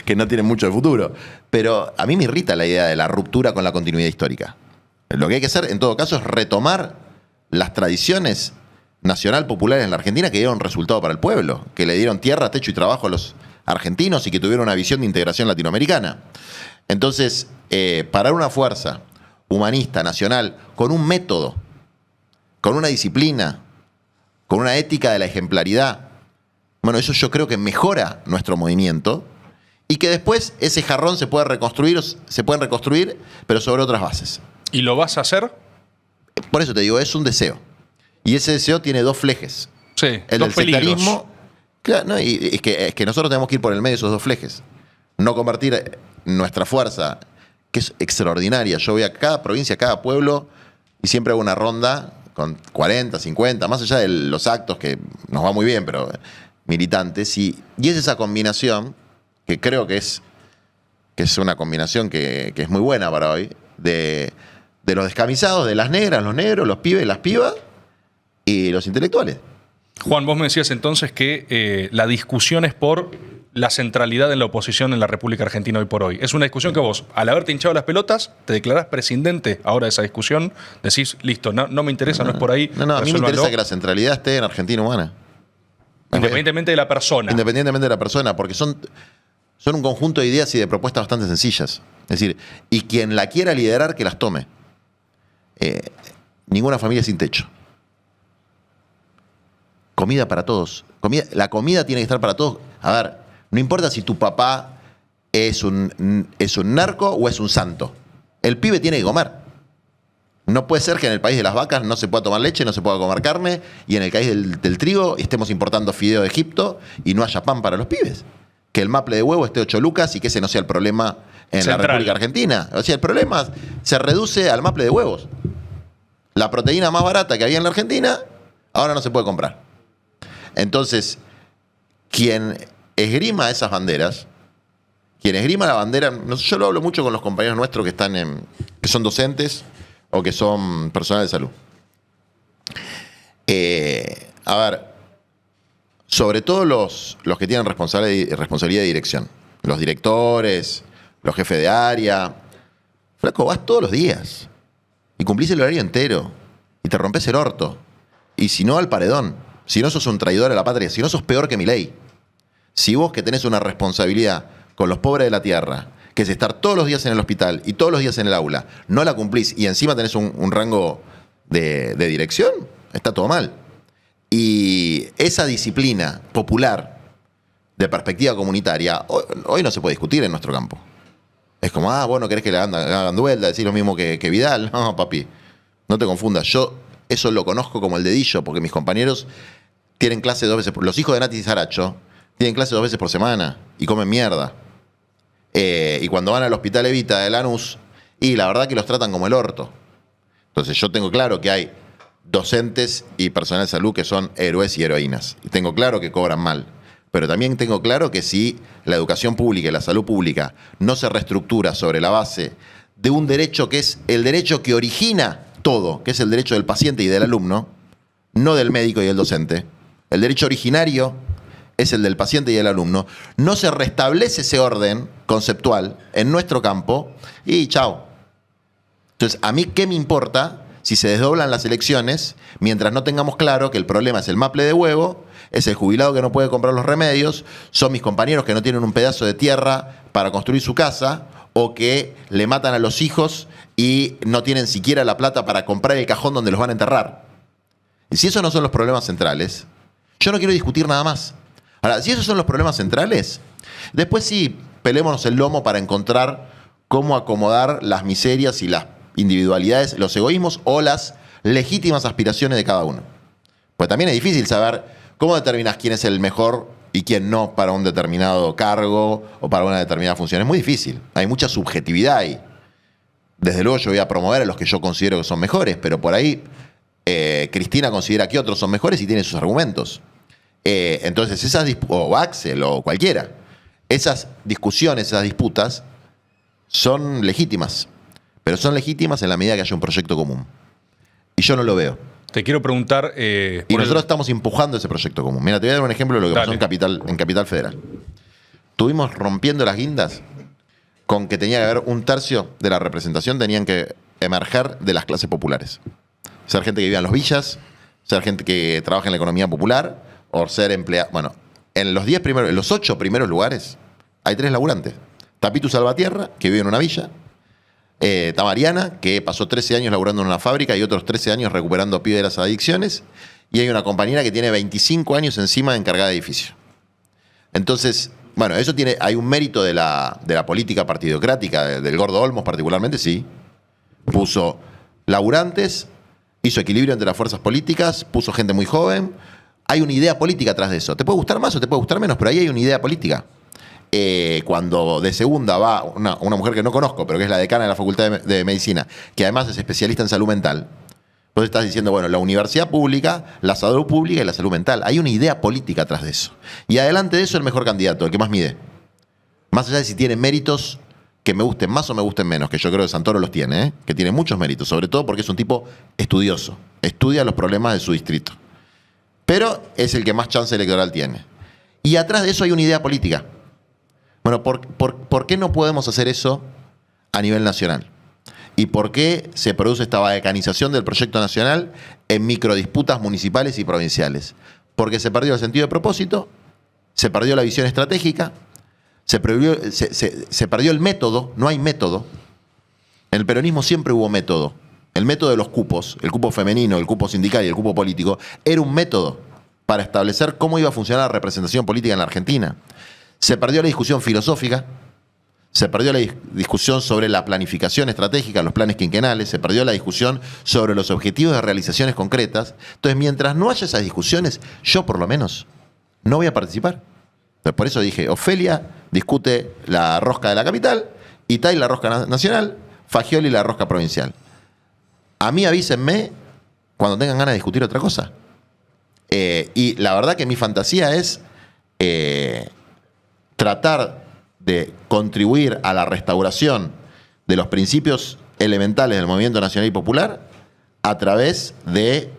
que no tienen mucho de futuro. Pero a mí me irrita la idea de la ruptura con la continuidad histórica. Lo que hay que hacer, en todo caso, es retomar las tradiciones nacional populares en la Argentina que dieron resultado para el pueblo, que le dieron tierra, techo y trabajo a los argentinos y que tuvieron una visión de integración latinoamericana. Entonces, parar una fuerza humanista, nacional, con un método, con una disciplina, con una ética de la ejemplaridad, bueno, eso yo creo que mejora nuestro movimiento y que después ese jarrón se pueden reconstruir, pero sobre otras bases. ¿Y lo vas a hacer? Por eso te digo, es un deseo. Y ese deseo tiene 2 flejes. Sí, el del sectarismo. Claro, no, y es que nosotros tenemos que ir por el medio de esos 2 flejes. No convertir nuestra fuerza, que es extraordinaria. Yo voy a cada provincia, a cada pueblo, y siempre hago una ronda con 40, 50, más allá de los actos, que nos va muy bien, pero militantes. Y es esa combinación, que creo que es una combinación que es muy buena para hoy, de los descamisados, de las negras, los negros, los pibes, las pibas y los intelectuales. Juan, vos me decías entonces que la discusión es por la centralidad en la oposición en la República Argentina hoy por hoy? Es una discusión que vos, al haberte hinchado las pelotas, te declarás prescindente ahora de esa discusión, decís, listo, no me interesa, no es por ahí. No, a mí me interesa que la centralidad esté en Argentina Humana. Independientemente de la persona. Independientemente de la persona, porque son un conjunto de ideas y de propuestas bastante sencillas. Es decir, y quien la quiera liderar, que las tome. Ninguna familia sin techo. Comida para todos. La comida tiene que estar para todos. A ver, no importa si tu papá es un narco o es un santo. El pibe tiene que comer. No puede ser que en el país de las vacas no se pueda tomar leche, no se pueda comer carne, y en el país del trigo estemos importando fideo de Egipto y no haya pan para los pibes. Que el maple de huevo esté 8 lucas y que ese no sea el problema en Central. la República Argentina. O sea, el problema se reduce al maple de huevos. La proteína más barata que había en la Argentina, ahora no se puede comprar. Entonces, quien esgrima esas banderas, quien esgrima la bandera, yo lo hablo mucho con los compañeros nuestros que son docentes o que son personal de salud. A ver, sobre todo los que tienen responsabilidad de dirección, los directores, los jefes de área. Flaco, vas todos los días y cumplís el horario entero y te rompes el orto. Y si no, al paredón. Si no, sos un traidor a la patria. Si no, sos peor que Milei. Si vos, que tenés una responsabilidad con los pobres de la tierra, que es estar todos los días en el hospital y todos los días en el aula, no la cumplís y encima tenés un rango de dirección, está todo mal. Y esa disciplina popular de perspectiva comunitaria hoy no se puede discutir en nuestro campo. Es como, vos no querés que le hagan duelda, decís lo mismo que Vidal. No, papi, no te confundas. Yo eso lo conozco como el dedillo, porque mis compañeros tienen clase 2 veces los hijos de Nati Saracho tienen clase 2 veces por semana y comen mierda. Y cuando van al hospital Evita de Lanús, y la verdad que los tratan como el orto. Entonces yo tengo claro que hay docentes y personal de salud que son héroes y heroínas. Y tengo claro que cobran mal. Pero también tengo claro que si la educación pública y la salud pública no se reestructura sobre la base de un derecho que es el derecho que origina todo, que es el derecho del paciente y del alumno, no del médico y del docente. El derecho originario es el del paciente y del alumno. No se restablece ese orden conceptual en nuestro campo y chao. Entonces, ¿a mí qué me importa si se desdoblan las elecciones mientras no tengamos claro que el problema es el maple de huevo, es el jubilado que no puede comprar los remedios, son mis compañeros que no tienen un pedazo de tierra para construir su casa, o que le matan a los hijos y no tienen siquiera la plata para comprar el cajón donde los van a enterrar? Y si esos no son los problemas centrales, yo no quiero discutir nada más. Ahora, si esos son los problemas centrales, después sí, pelémonos el lomo para encontrar cómo acomodar las miserias y las individualidades, los egoísmos o las legítimas aspiraciones de cada uno. Pues también es difícil saber cómo determinás quién es el mejor y quién no para un determinado cargo o para una determinada función. Es muy difícil. Hay mucha subjetividad ahí. Desde luego yo voy a promover a los que yo considero que son mejores, pero por ahí Cristina considera que otros son mejores y tiene sus argumentos. Entonces o Axel o cualquiera, esas discusiones, esas disputas son legítimas, pero son legítimas en la medida que haya un proyecto común. Y yo no lo veo. Te quiero preguntar... y nosotros estamos empujando ese proyecto común. Mira, te voy a dar un ejemplo de lo que pasó en Capital Federal. Tuvimos rompiendo las guindas con que tenía que haber un tercio de la representación, tenían que emerger de las clases populares. Ser gente que vive en los villas, ser gente que trabaja en la economía popular, o ser empleado. Bueno, en los 8 primeros lugares hay 3 laburantes. Tapitu Salvatierra, que vive en una villa. Está Mariana, que pasó 13 años laburando en una fábrica y otros 13 años recuperando pibes de las adicciones. Y hay una compañera que tiene 25 años encima de encargada de edificio. Entonces, bueno, hay un mérito de la política partidocrática, del Gordo Olmos particularmente, sí. Puso laburantes, hizo equilibrio entre las fuerzas políticas, puso gente muy joven. Hay una idea política atrás de eso. Te puede gustar más o te puede gustar menos, pero ahí hay una idea política. Cuando de segunda va una mujer que no conozco, pero que es la decana de la Facultad de Medicina, que además es especialista en salud mental, vos estás diciendo, bueno, la universidad pública, la salud pública y la salud mental. Hay una idea política atrás de eso. Y adelante de eso el mejor candidato, el que más mide. Más allá de si tiene méritos que me gusten más o me gusten menos, que yo creo que Santoro los tiene, que tiene muchos méritos, sobre todo porque es un tipo estudioso, estudia los problemas de su distrito. Pero es el que más chance electoral tiene. Y atrás de eso hay una idea política. Bueno, ¿por qué no podemos hacer eso a nivel nacional? ¿Y por qué se produce esta balcanización del proyecto nacional en microdisputas municipales y provinciales? Porque se perdió el sentido de propósito, se perdió la visión estratégica, se perdió el método, no hay método. En el peronismo siempre hubo método. El método de los cupos, el cupo femenino, el cupo sindical y el cupo político, era un método para establecer cómo iba a funcionar la representación política en la Argentina. Se perdió la discusión filosófica, se perdió la discusión sobre la planificación estratégica, los planes quinquenales, se perdió la discusión sobre los objetivos de realizaciones concretas. Entonces, mientras no haya esas discusiones, yo por lo menos no voy a participar. Entonces, por eso dije, Ofelia discute la rosca de la capital, Itay la rosca nacional, Fagioli la rosca provincial. A mí avísenme cuando tengan ganas de discutir otra cosa. Y la verdad que mi fantasía es tratar de contribuir a la restauración de los principios elementales del movimiento nacional y popular a través de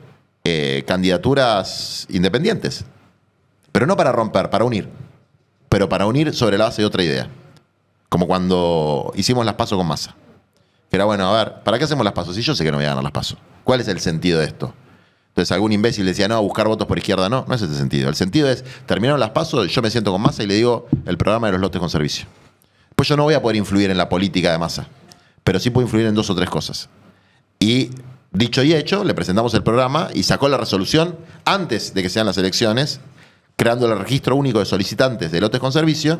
candidaturas independientes. Pero no para romper, para unir. Pero para unir sobre la base de otra idea. Como cuando hicimos las PASO con Massa. Que era, bueno, a ver, ¿para qué hacemos las PASO? Si yo sé que no voy a ganar las PASO. ¿Cuál es el sentido de esto? Entonces algún imbécil decía, no, buscar votos por izquierda, no es ese sentido. El sentido es, terminaron las PASO, yo me siento con Massa y le digo el programa de los lotes con servicio. Pues yo no voy a poder influir en la política de Massa, pero sí puedo influir en 2 o 3 cosas. Y dicho y hecho, le presentamos el programa y sacó la resolución antes de que sean las elecciones, creando el registro único de solicitantes de lotes con servicio,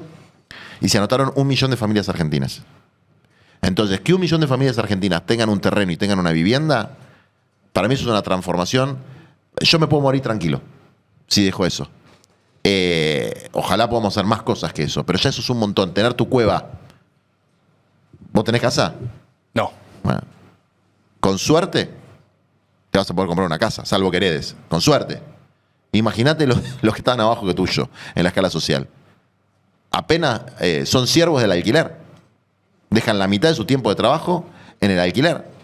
y se anotaron 1 millón de familias argentinas. Entonces, que 1 millón de familias argentinas tengan un terreno y tengan una vivienda, para mí eso es una transformación. Yo me puedo morir tranquilo si dejo eso. Ojalá podamos hacer más cosas que eso, pero ya eso es un montón. Tener tu cueva. ¿Vos tenés casa? No. Bueno, con suerte te vas a poder comprar una casa, salvo que heredes. Con suerte. Imagínate los que están abajo que tuyo en la escala social. Apenas son siervos del alquiler. Dejan la mitad de su tiempo de trabajo en el alquiler.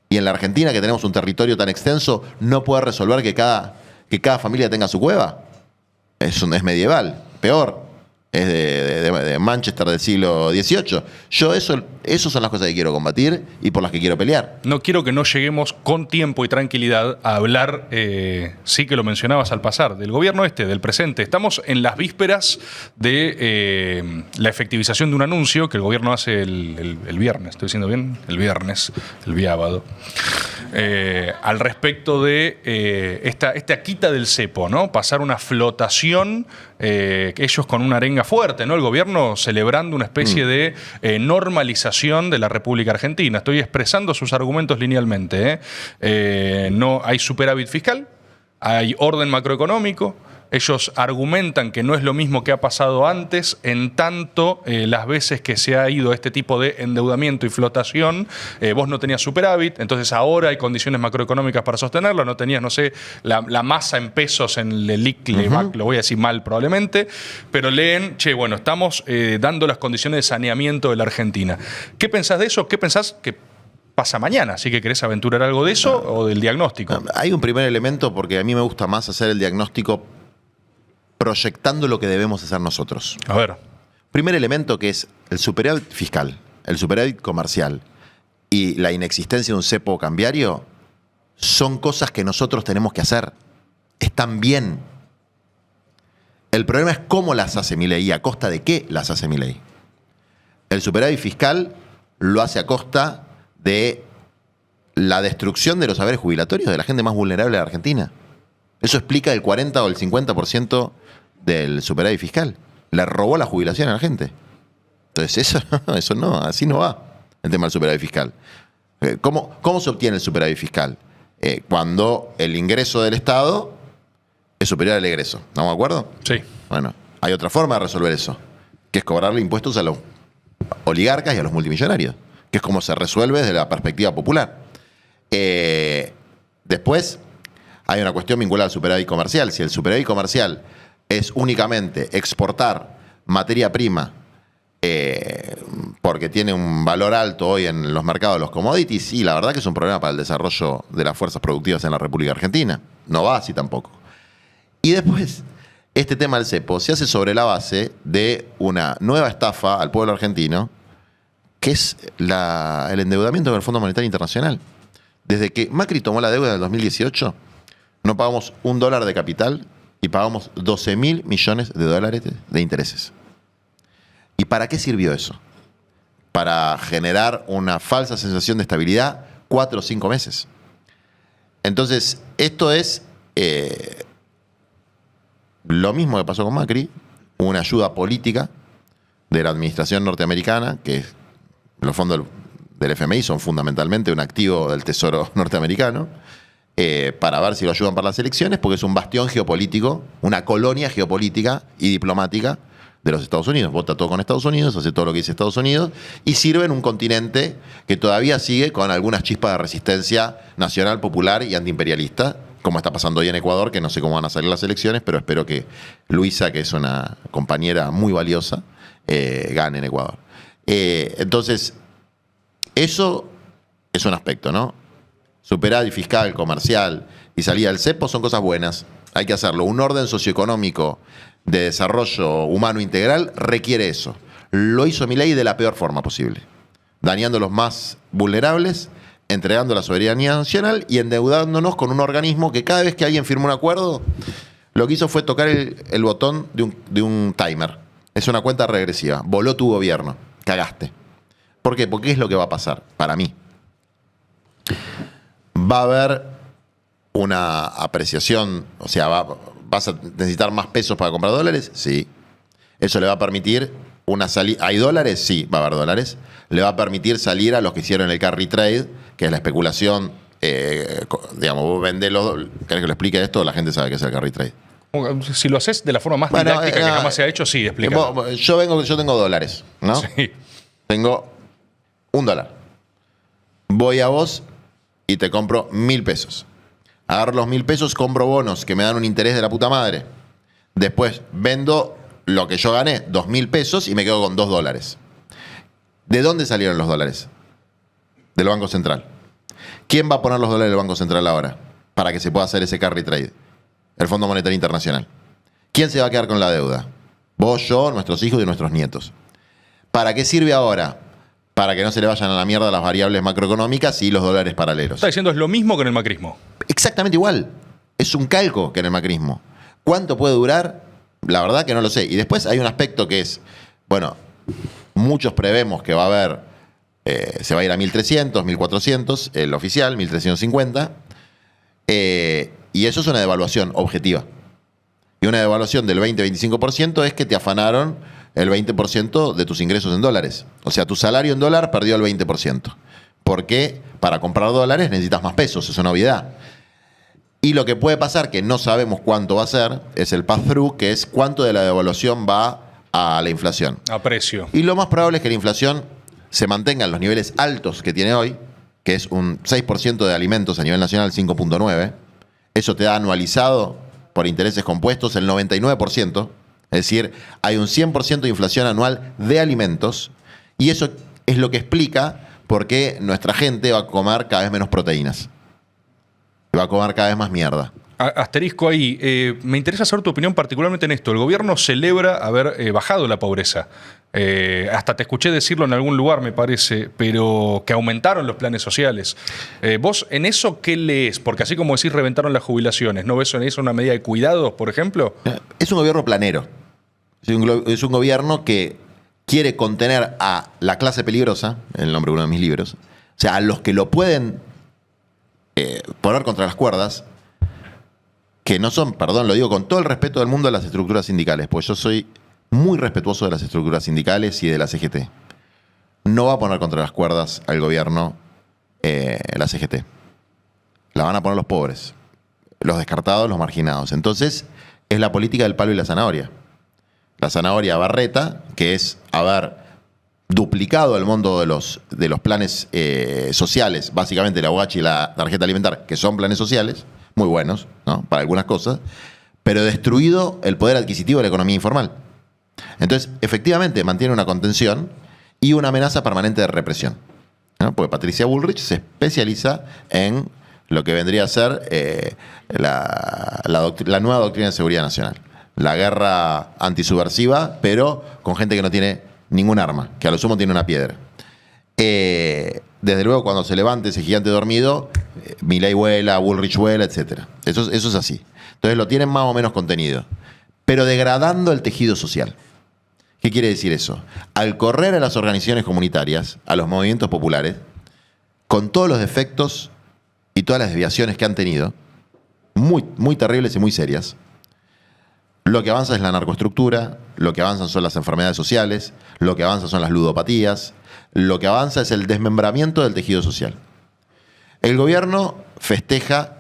Y en la Argentina, que tenemos un territorio tan extenso, no puede resolver que cada familia tenga su cueva. Es medieval, peor. Es de Manchester del siglo XVIII. Eso son las cosas que quiero combatir y por las que quiero pelear. No quiero que no lleguemos con tiempo y tranquilidad a hablar, sí que lo mencionabas al pasar, del gobierno del presente. Estamos en las vísperas de la efectivización de un anuncio que el gobierno hace el viernes, ¿estoy diciendo bien? El viernes, el viábado. Al respecto de esta quita del cepo, ¿no? Pasar una flotación, ellos con una arenga fuerte, ¿no? El gobierno celebrando una especie de normalización de la República Argentina. Estoy expresando sus argumentos linealmente. No hay superávit fiscal, hay orden macroeconómico. Ellos argumentan que no es lo mismo que ha pasado antes, en tanto las veces que se ha ido este tipo de endeudamiento y flotación, vos no tenías superávit, entonces ahora hay condiciones macroeconómicas para sostenerlo, no tenías, no sé, la masa en pesos en el LIC, lo voy a decir mal probablemente, pero leen, bueno, estamos dando las condiciones de saneamiento de la Argentina. ¿Qué pensás de eso? ¿Qué pensás que pasa mañana? ¿Así que querés aventurar algo de eso o del diagnóstico? Hay un primer elemento, porque a mí me gusta más hacer el diagnóstico proyectando lo que debemos hacer nosotros. A ver. Primer elemento, que es el superávit fiscal, el superávit comercial y la inexistencia de un cepo cambiario, son cosas que nosotros tenemos que hacer. Están bien. El problema es cómo las hace Milei y a costa de qué las hace Milei. El superávit fiscal lo hace a costa de la destrucción de los saberes jubilatorios de la gente más vulnerable de la Argentina. Eso explica el 40 o el 50% del superávit fiscal. Le robó la jubilación a la gente. Entonces eso no, así no va el tema del superávit fiscal. ¿Cómo se obtiene el superávit fiscal? Cuando el ingreso del Estado es superior al egreso. ¿Estamos de acuerdo? Sí. Bueno, hay otra forma de resolver eso, que es cobrarle impuestos a los oligarcas y a los multimillonarios, que es como se resuelve desde la perspectiva popular. Después hay una cuestión vinculada al superávit comercial. Si el superávit comercial es únicamente exportar materia prima porque tiene un valor alto hoy en los mercados de los commodities, sí, la verdad que es un problema para el desarrollo de las fuerzas productivas en la República Argentina. No va así tampoco. Y después, este tema del cepo se hace sobre la base de una nueva estafa al pueblo argentino, que es el endeudamiento con el Fondo Monetario Internacional. Desde que Macri tomó la deuda en el 2018, no pagamos $1 de capital y pagamos 12.000 millones de dólares de intereses. ¿Y para qué sirvió eso? Para generar una falsa sensación de estabilidad 4 o 5 meses. Entonces, esto es lo mismo que pasó con Macri, una ayuda política de la administración norteamericana, que los fondos del FMI son fundamentalmente un activo del Tesoro norteamericano, para ver si lo ayudan para las elecciones, porque es un bastión geopolítico, una colonia geopolítica y diplomática de los Estados Unidos. Vota todo con Estados Unidos, hace todo lo que dice Estados Unidos, y sirve en un continente que todavía sigue con algunas chispas de resistencia nacional, popular y antiimperialista, como está pasando hoy en Ecuador, que no sé cómo van a salir las elecciones, pero espero que Luisa, que es una compañera muy valiosa, gane en Ecuador. Entonces, eso es un aspecto, ¿no? Superávit fiscal, comercial y salida del cepo son cosas buenas. Hay que hacerlo. Un orden socioeconómico de desarrollo humano integral requiere eso. Lo hizo Milei de la peor forma posible, dañando a los más vulnerables, entregando la soberanía nacional y endeudándonos con un organismo que cada vez que alguien firma un acuerdo, lo que hizo fue tocar el botón de un timer. Es una cuenta regresiva. Voló tu gobierno. Cagaste. ¿Por qué? Porque ¿qué es lo que va a pasar? Para mí. Va a haber una apreciación, o sea, ¿vas a necesitar más pesos para comprar dólares? Sí. Eso le va a permitir una salida. ¿Hay dólares? Sí, va a haber dólares. Le va a permitir salir a los que hicieron el carry trade, que es la especulación. Digamos, vos vendés los. ¿Querés que lo explique esto? La gente sabe qué es el carry trade. Si lo haces de la forma más didáctica que jamás se ha hecho, sí, explica. Yo tengo dólares, ¿no? Sí. Tengo $1. Voy a vos y te compro 1.000 pesos. Agarro los 1.000 pesos, compro bonos que me dan un interés de la puta madre. Después vendo lo que yo gané, 2.000 pesos, y me quedo con $2. ¿De dónde salieron los dólares? Del Banco Central. ¿Quién va a poner los dólares del Banco Central ahora para que se pueda hacer ese carry trade? El Fondo Monetario Internacional. ¿Quién se va a quedar con la deuda? Vos, yo, nuestros hijos y nuestros nietos. ¿Para qué sirve ahora? Para que no se le vayan a la mierda las variables macroeconómicas y los dólares paralelos. Está diciendo es lo mismo que en el macrismo. Exactamente igual. Es un calco que en el macrismo. ¿Cuánto puede durar? La verdad que no lo sé. Y después hay un aspecto que es, bueno, muchos prevemos que va a haber, se va a ir a 1.300, 1.400, el oficial, 1.350. Y eso es una devaluación objetiva. Y una devaluación del 20-25% es que te afanaron el 20% de tus ingresos en dólares. O sea, tu salario en dólar perdió el 20%. Porque para comprar dólares necesitas más pesos, es una obviedad. Y lo que puede pasar, que no sabemos cuánto va a ser, es el pass-through, que es cuánto de la devaluación va a la inflación. A precio. Y lo más probable es que la inflación se mantenga en los niveles altos que tiene hoy, que es un 6% de alimentos a nivel nacional, 5.9%. Eso te da anualizado por intereses compuestos el 99%. Es decir, hay un 100% de inflación anual de alimentos, y eso es lo que explica por qué nuestra gente va a comer cada vez menos proteínas. Va a comer cada vez más mierda. Asterisco ahí. Me interesa saber tu opinión particularmente en esto. El gobierno celebra haber bajado la pobreza. Hasta te escuché decirlo en algún lugar, me parece, pero que aumentaron los planes sociales. ¿Vos en eso qué lees? Porque así como decís, reventaron las jubilaciones. ¿No ves en eso una medida de cuidados, por ejemplo? Es un gobierno planero. Es un gobierno que quiere contener a la clase peligrosa, el nombre de uno de mis libros, o sea, a los que lo pueden poner contra las cuerdas, que no son, perdón, lo digo con todo el respeto del mundo, de las estructuras sindicales, pues yo soy muy respetuoso de las estructuras sindicales y de la CGT. No va a poner contra las cuerdas al gobierno la CGT. La van a poner los pobres, los descartados, los marginados. Entonces, es la política del palo y la zanahoria. La zanahoria Barreta, que es haber duplicado el monto de los planes sociales, básicamente la UH y la tarjeta alimentar, que son planes sociales, muy buenos, ¿no?, para algunas cosas, pero destruido el poder adquisitivo de la economía informal. Entonces, efectivamente, mantiene una contención y una amenaza permanente de represión, ¿no? Porque Patricia Bullrich se especializa en lo que vendría a ser la nueva doctrina de seguridad nacional. la guerra antisubversiva, pero con gente que no tiene ningún arma, que a lo sumo tiene una piedra. Desde luego, cuando se levante ese gigante dormido, Milei vuela, Bullrich vuela, etc. Eso es así. Entonces lo tienen más o menos contenido, pero degradando el tejido social. ¿Qué quiere decir eso? Al correr a las organizaciones comunitarias, a los movimientos populares, con todos los defectos y todas las desviaciones que han tenido, muy, muy terribles y muy serias, lo que avanza es la narcoestructura, lo que avanzan son las enfermedades sociales, lo que avanza son las ludopatías, lo que avanza es el desmembramiento del tejido social. El gobierno festeja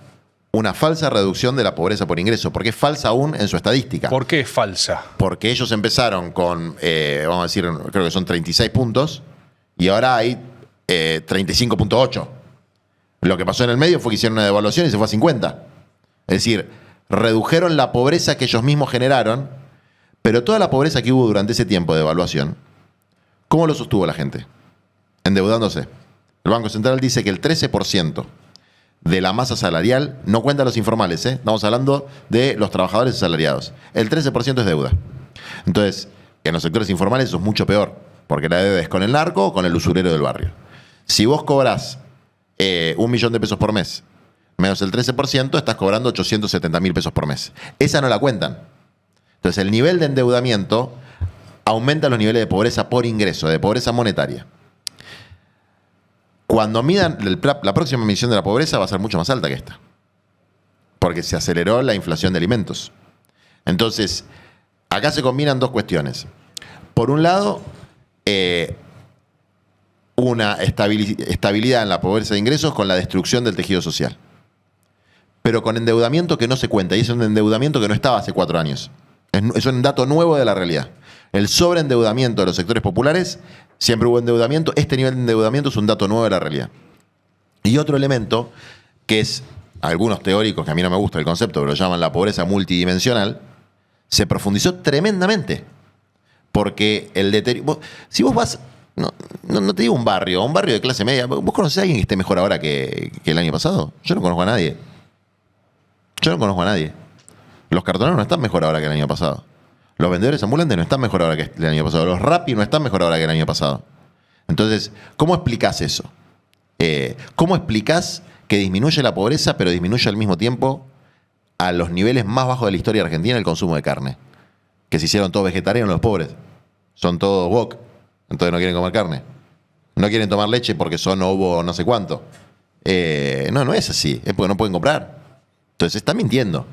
una falsa reducción de la pobreza por ingreso, porque es falsa aún en su estadística. ¿Por qué es falsa? Porque ellos empezaron con, vamos a decir, creo que son 36 puntos, y ahora hay 35.8. Lo que pasó en el medio fue que hicieron una devaluación y se fue a 50. Es decir, redujeron la pobreza que ellos mismos generaron, pero toda la pobreza que hubo durante ese tiempo de devaluación, ¿cómo lo sostuvo la gente? Endeudándose. El Banco Central dice que el 13% de la masa salarial, no cuenta los informales, estamos hablando de los trabajadores asalariados, el 13% es deuda. Entonces, en los sectores informales eso es mucho peor, porque la deuda es con el narco o con el usurero del barrio. Si vos cobrás 1 millón de pesos por mes, menos el 13%, estás cobrando 870.000 pesos por mes. Esa no la cuentan. Entonces, el nivel de endeudamiento aumenta los niveles de pobreza por ingreso, de pobreza monetaria. Cuando midan la próxima medición de la pobreza va a ser mucho más alta que esta, porque se aceleró la inflación de alimentos. Entonces, acá se combinan dos cuestiones. Por un lado, una estabilidad en la pobreza de ingresos con la destrucción del tejido social, pero con endeudamiento que no se cuenta, y es un endeudamiento que no estaba hace 4 años. Es un dato nuevo de la realidad. El sobreendeudamiento de los sectores populares, siempre hubo endeudamiento, este nivel de endeudamiento es un dato nuevo de la realidad. Y otro elemento, que es, algunos teóricos, que a mí no me gusta el concepto, pero lo llaman la pobreza multidimensional, se profundizó tremendamente. Porque el deterioro... Si vos vas, no te digo un barrio de clase media, ¿vos conocés a alguien que esté mejor ahora que el año pasado? Yo no conozco a nadie. Los cartoneros no están mejor ahora que el año pasado. Los vendedores ambulantes no están mejor ahora que el año pasado. Los Rappi no están mejor ahora que el año pasado. Entonces, ¿cómo explicás eso? ¿Cómo explicás que disminuye la pobreza, pero disminuye al mismo tiempo a los niveles más bajos de la historia argentina el consumo de carne? Que se hicieron todos vegetarianos los pobres. Son todos wok. Entonces no quieren comer carne. No quieren tomar leche porque son ovo no sé cuánto. No es así. Es porque no pueden comprar. Entonces están mintiendo.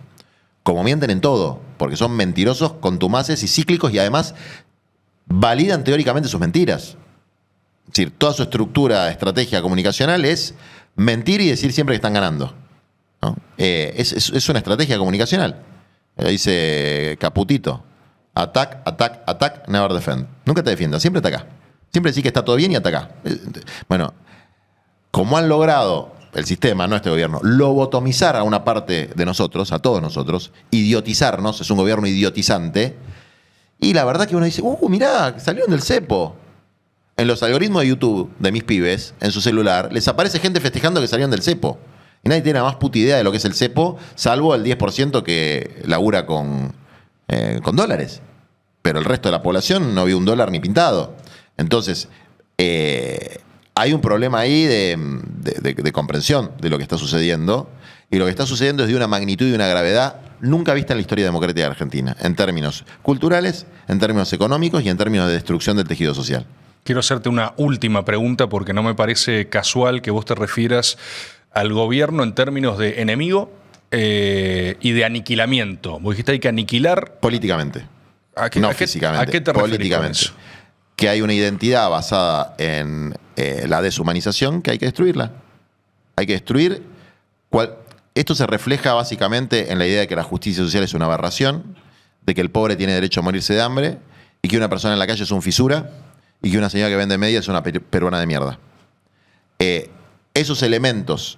Como mienten en todo, porque son mentirosos, contumaces y cíclicos, y además validan teóricamente sus mentiras. Es decir, toda su estructura, estrategia comunicacional es mentir y decir siempre que están ganando, ¿no? Es una estrategia comunicacional. Dice Caputito: attack, attack, attack, never defend. Nunca te defiendas, siempre ataca. Siempre decís que está todo bien y ataca. Bueno, como han logrado el sistema, no este gobierno, lobotomizar a una parte de nosotros, a todos nosotros, idiotizarnos, es un gobierno idiotizante, y la verdad que uno dice, mirá, salieron del cepo. En los algoritmos de YouTube de mis pibes, en su celular, les aparece gente festejando que salieron del cepo. Y nadie tiene la más puta idea de lo que es el cepo, salvo el 10% que labura con dólares. Pero el resto de la población no vio un dólar ni pintado. Entonces, hay un problema ahí de comprensión de lo que está sucediendo, y lo que está sucediendo es de una magnitud y una gravedad nunca vista en la historia democrática de Argentina, en términos culturales, en términos económicos y en términos de destrucción del tejido social. Quiero hacerte una última pregunta, porque no me parece casual que vos te refieras al gobierno en términos de enemigo y de aniquilamiento. Vos dijiste hay que aniquilar... Políticamente. No físicamente. ¿A qué te refieres políticamente? Con eso? Que hay una identidad basada en la deshumanización que hay que destruirla. Hay que destruir... Esto se refleja básicamente en la idea de que la justicia social es una aberración, de que el pobre tiene derecho a morirse de hambre, y que una persona en la calle es un fisura, y que una señora que vende medias es una peruana de mierda. Esos elementos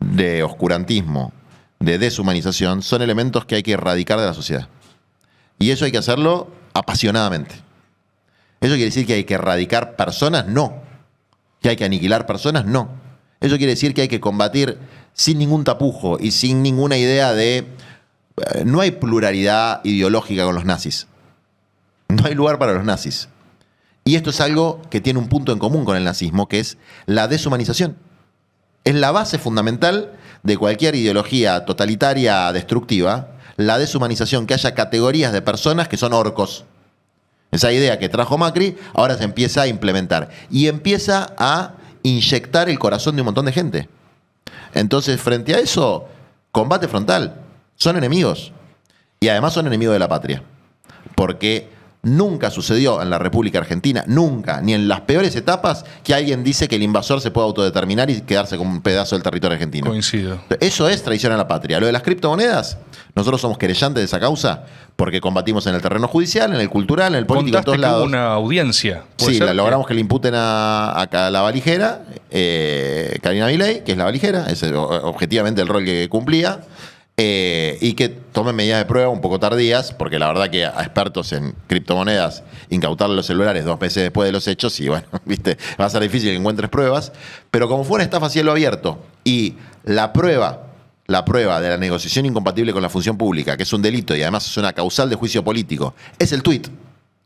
de oscurantismo, de deshumanización, son elementos que hay que erradicar de la sociedad. Y eso hay que hacerlo apasionadamente. ¿Eso quiere decir que hay que erradicar personas? No. ¿Que hay que aniquilar personas? No. Eso quiere decir que hay que combatir sin ningún tapujo y sin ninguna idea de No hay pluralidad ideológica con los nazis. No hay lugar para los nazis. Y esto es algo que tiene un punto en común con el nazismo, que es la deshumanización. Es la base fundamental de cualquier ideología totalitaria destructiva, la deshumanización, que haya categorías de personas que son orcos. Esa idea que trajo Macri ahora se empieza a implementar y empieza a inyectar el corazón de un montón de gente. Entonces, frente a eso, combate frontal. Son enemigos. Y además son enemigos de la patria. Porque nunca sucedió en la República Argentina, nunca, ni en las peores etapas, que alguien dice que el invasor se puede autodeterminar y quedarse con un pedazo del territorio argentino. Coincido. Eso es traición a la patria. Lo de las criptomonedas, nosotros somos querellantes de esa causa porque combatimos en el terreno judicial, en el cultural, en el político, en todos Contaste que hubo lados. una audiencia. Sí, logramos que le imputen a la valijera, Karina Milei, que es la valijera, es objetivamente el rol que cumplía. Y que tomen medidas de prueba un poco tardías, porque la verdad que a expertos en criptomonedas incautarle los celulares 2 meses después de los hechos, y bueno, viste, va a ser difícil que encuentres pruebas, pero como fue una estafa a cielo abierto y la prueba de la negociación incompatible con la función pública, que es un delito y además es una causal de juicio político, es el tuit.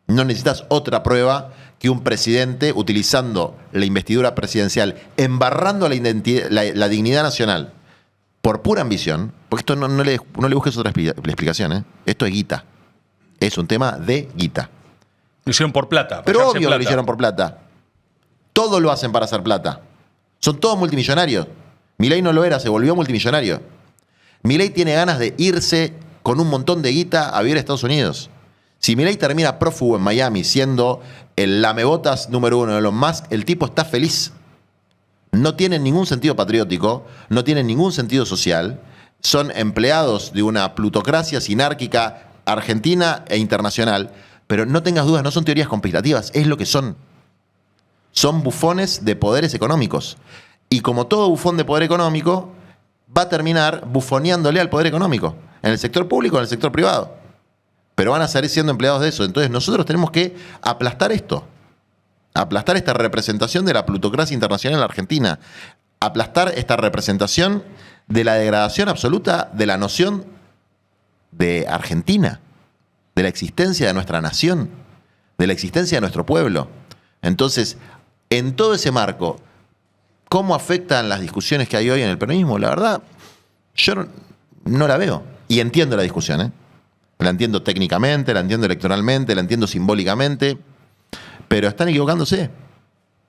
No necesitas otra prueba que un presidente utilizando la investidura presidencial, embarrando la dignidad nacional, por pura ambición, porque esto no le busques otra explicación, ¿eh? Esto es guita. Es un tema de guita. Lo hicieron por plata. Pero obvio que lo hicieron por plata. Todos lo hacen para hacer plata. Son todos multimillonarios. Milei no lo era, se volvió multimillonario. Milei tiene ganas de irse con un montón de guita a vivir a Estados Unidos. Si Milei termina prófugo en Miami siendo el lamebotas número 1 de Elon Musk, el tipo está feliz. No tienen ningún sentido patriótico, no tienen ningún sentido social, son empleados de una plutocracia sinárquica argentina e internacional, pero no tengas dudas, no son teorías conspirativas, es lo que son. Son bufones de poderes económicos. Y como todo bufón de poder económico, va a terminar bufoneándole al poder económico, en el sector público o en el sector privado. Pero van a seguir siendo empleados de eso. Entonces nosotros tenemos que aplastar esto. Aplastar esta representación de la plutocracia internacional en la Argentina. Aplastar esta representación de la degradación absoluta de la noción de Argentina, de la existencia de nuestra nación, de la existencia de nuestro pueblo. Entonces, en todo ese marco, ¿cómo afectan las discusiones que hay hoy en el peronismo? La verdad, yo no la veo. Y entiendo la discusión, ¿eh? La entiendo técnicamente, la entiendo electoralmente, la entiendo simbólicamente. Pero están equivocándose.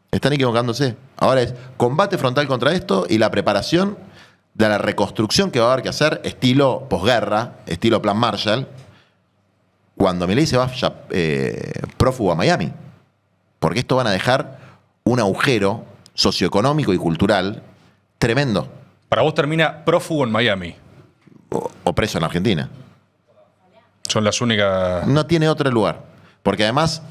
Están equivocándose. Ahora es combate frontal contra esto y la preparación de la reconstrucción que va a haber que hacer, estilo posguerra, estilo plan Marshall, cuando Milei se vaya prófugo a Miami. Porque esto van a dejar un agujero socioeconómico y cultural tremendo. Para vos termina prófugo en Miami. O preso en Argentina. Son las únicas... No tiene otro lugar. Porque además...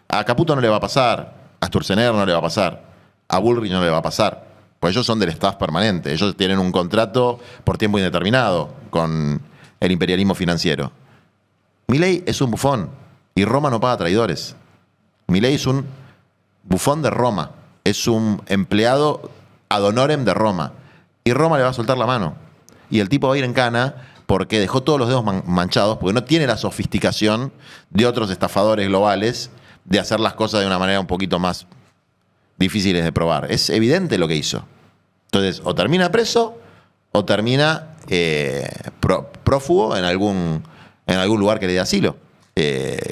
A Caputo no le va a pasar, a Sturzenegger no le va a pasar, a Bullrich no le va a pasar, pues ellos son del staff permanente, ellos tienen un contrato por tiempo indeterminado con el imperialismo financiero. Milei es un bufón y Roma no paga traidores. Milei es un bufón de Roma, es un empleado ad honorem de Roma y Roma le va a soltar la mano y el tipo va a ir en cana porque dejó todos los dedos manchados, porque no tiene la sofisticación de otros estafadores globales de hacer las cosas de una manera un poquito más difíciles de probar. Es evidente lo que hizo. Entonces, o termina preso o termina prófugo en algún lugar que le dé asilo.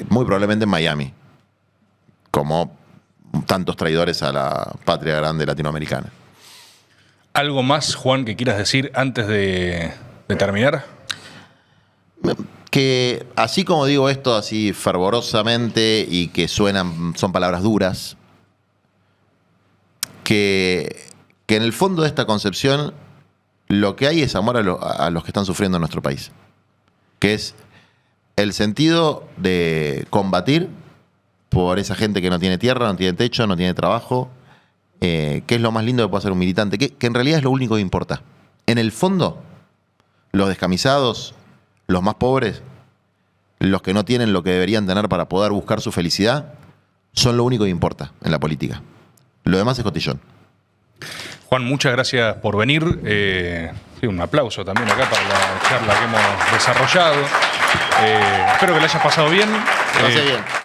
Muy probablemente en Miami. Como tantos traidores a la patria grande latinoamericana. ¿Algo más, Juan, que quieras decir antes de terminar? Que así como digo esto así fervorosamente y que son palabras duras, que en el fondo de esta concepción lo que hay es amor a los que están sufriendo en nuestro país, que es el sentido de combatir por esa gente que no tiene tierra, no tiene techo, no tiene trabajo, que es lo más lindo que puede hacer un militante, que en realidad es lo único que importa. En el fondo, los descamisados, los más pobres, los que no tienen lo que deberían tener para poder buscar su felicidad, son lo único que importa en la política. Lo demás es cotillón. Juan, muchas gracias por venir. Sí, un aplauso también acá para la charla que hemos desarrollado. Espero que la hayas pasado bien. Lo pasé bien.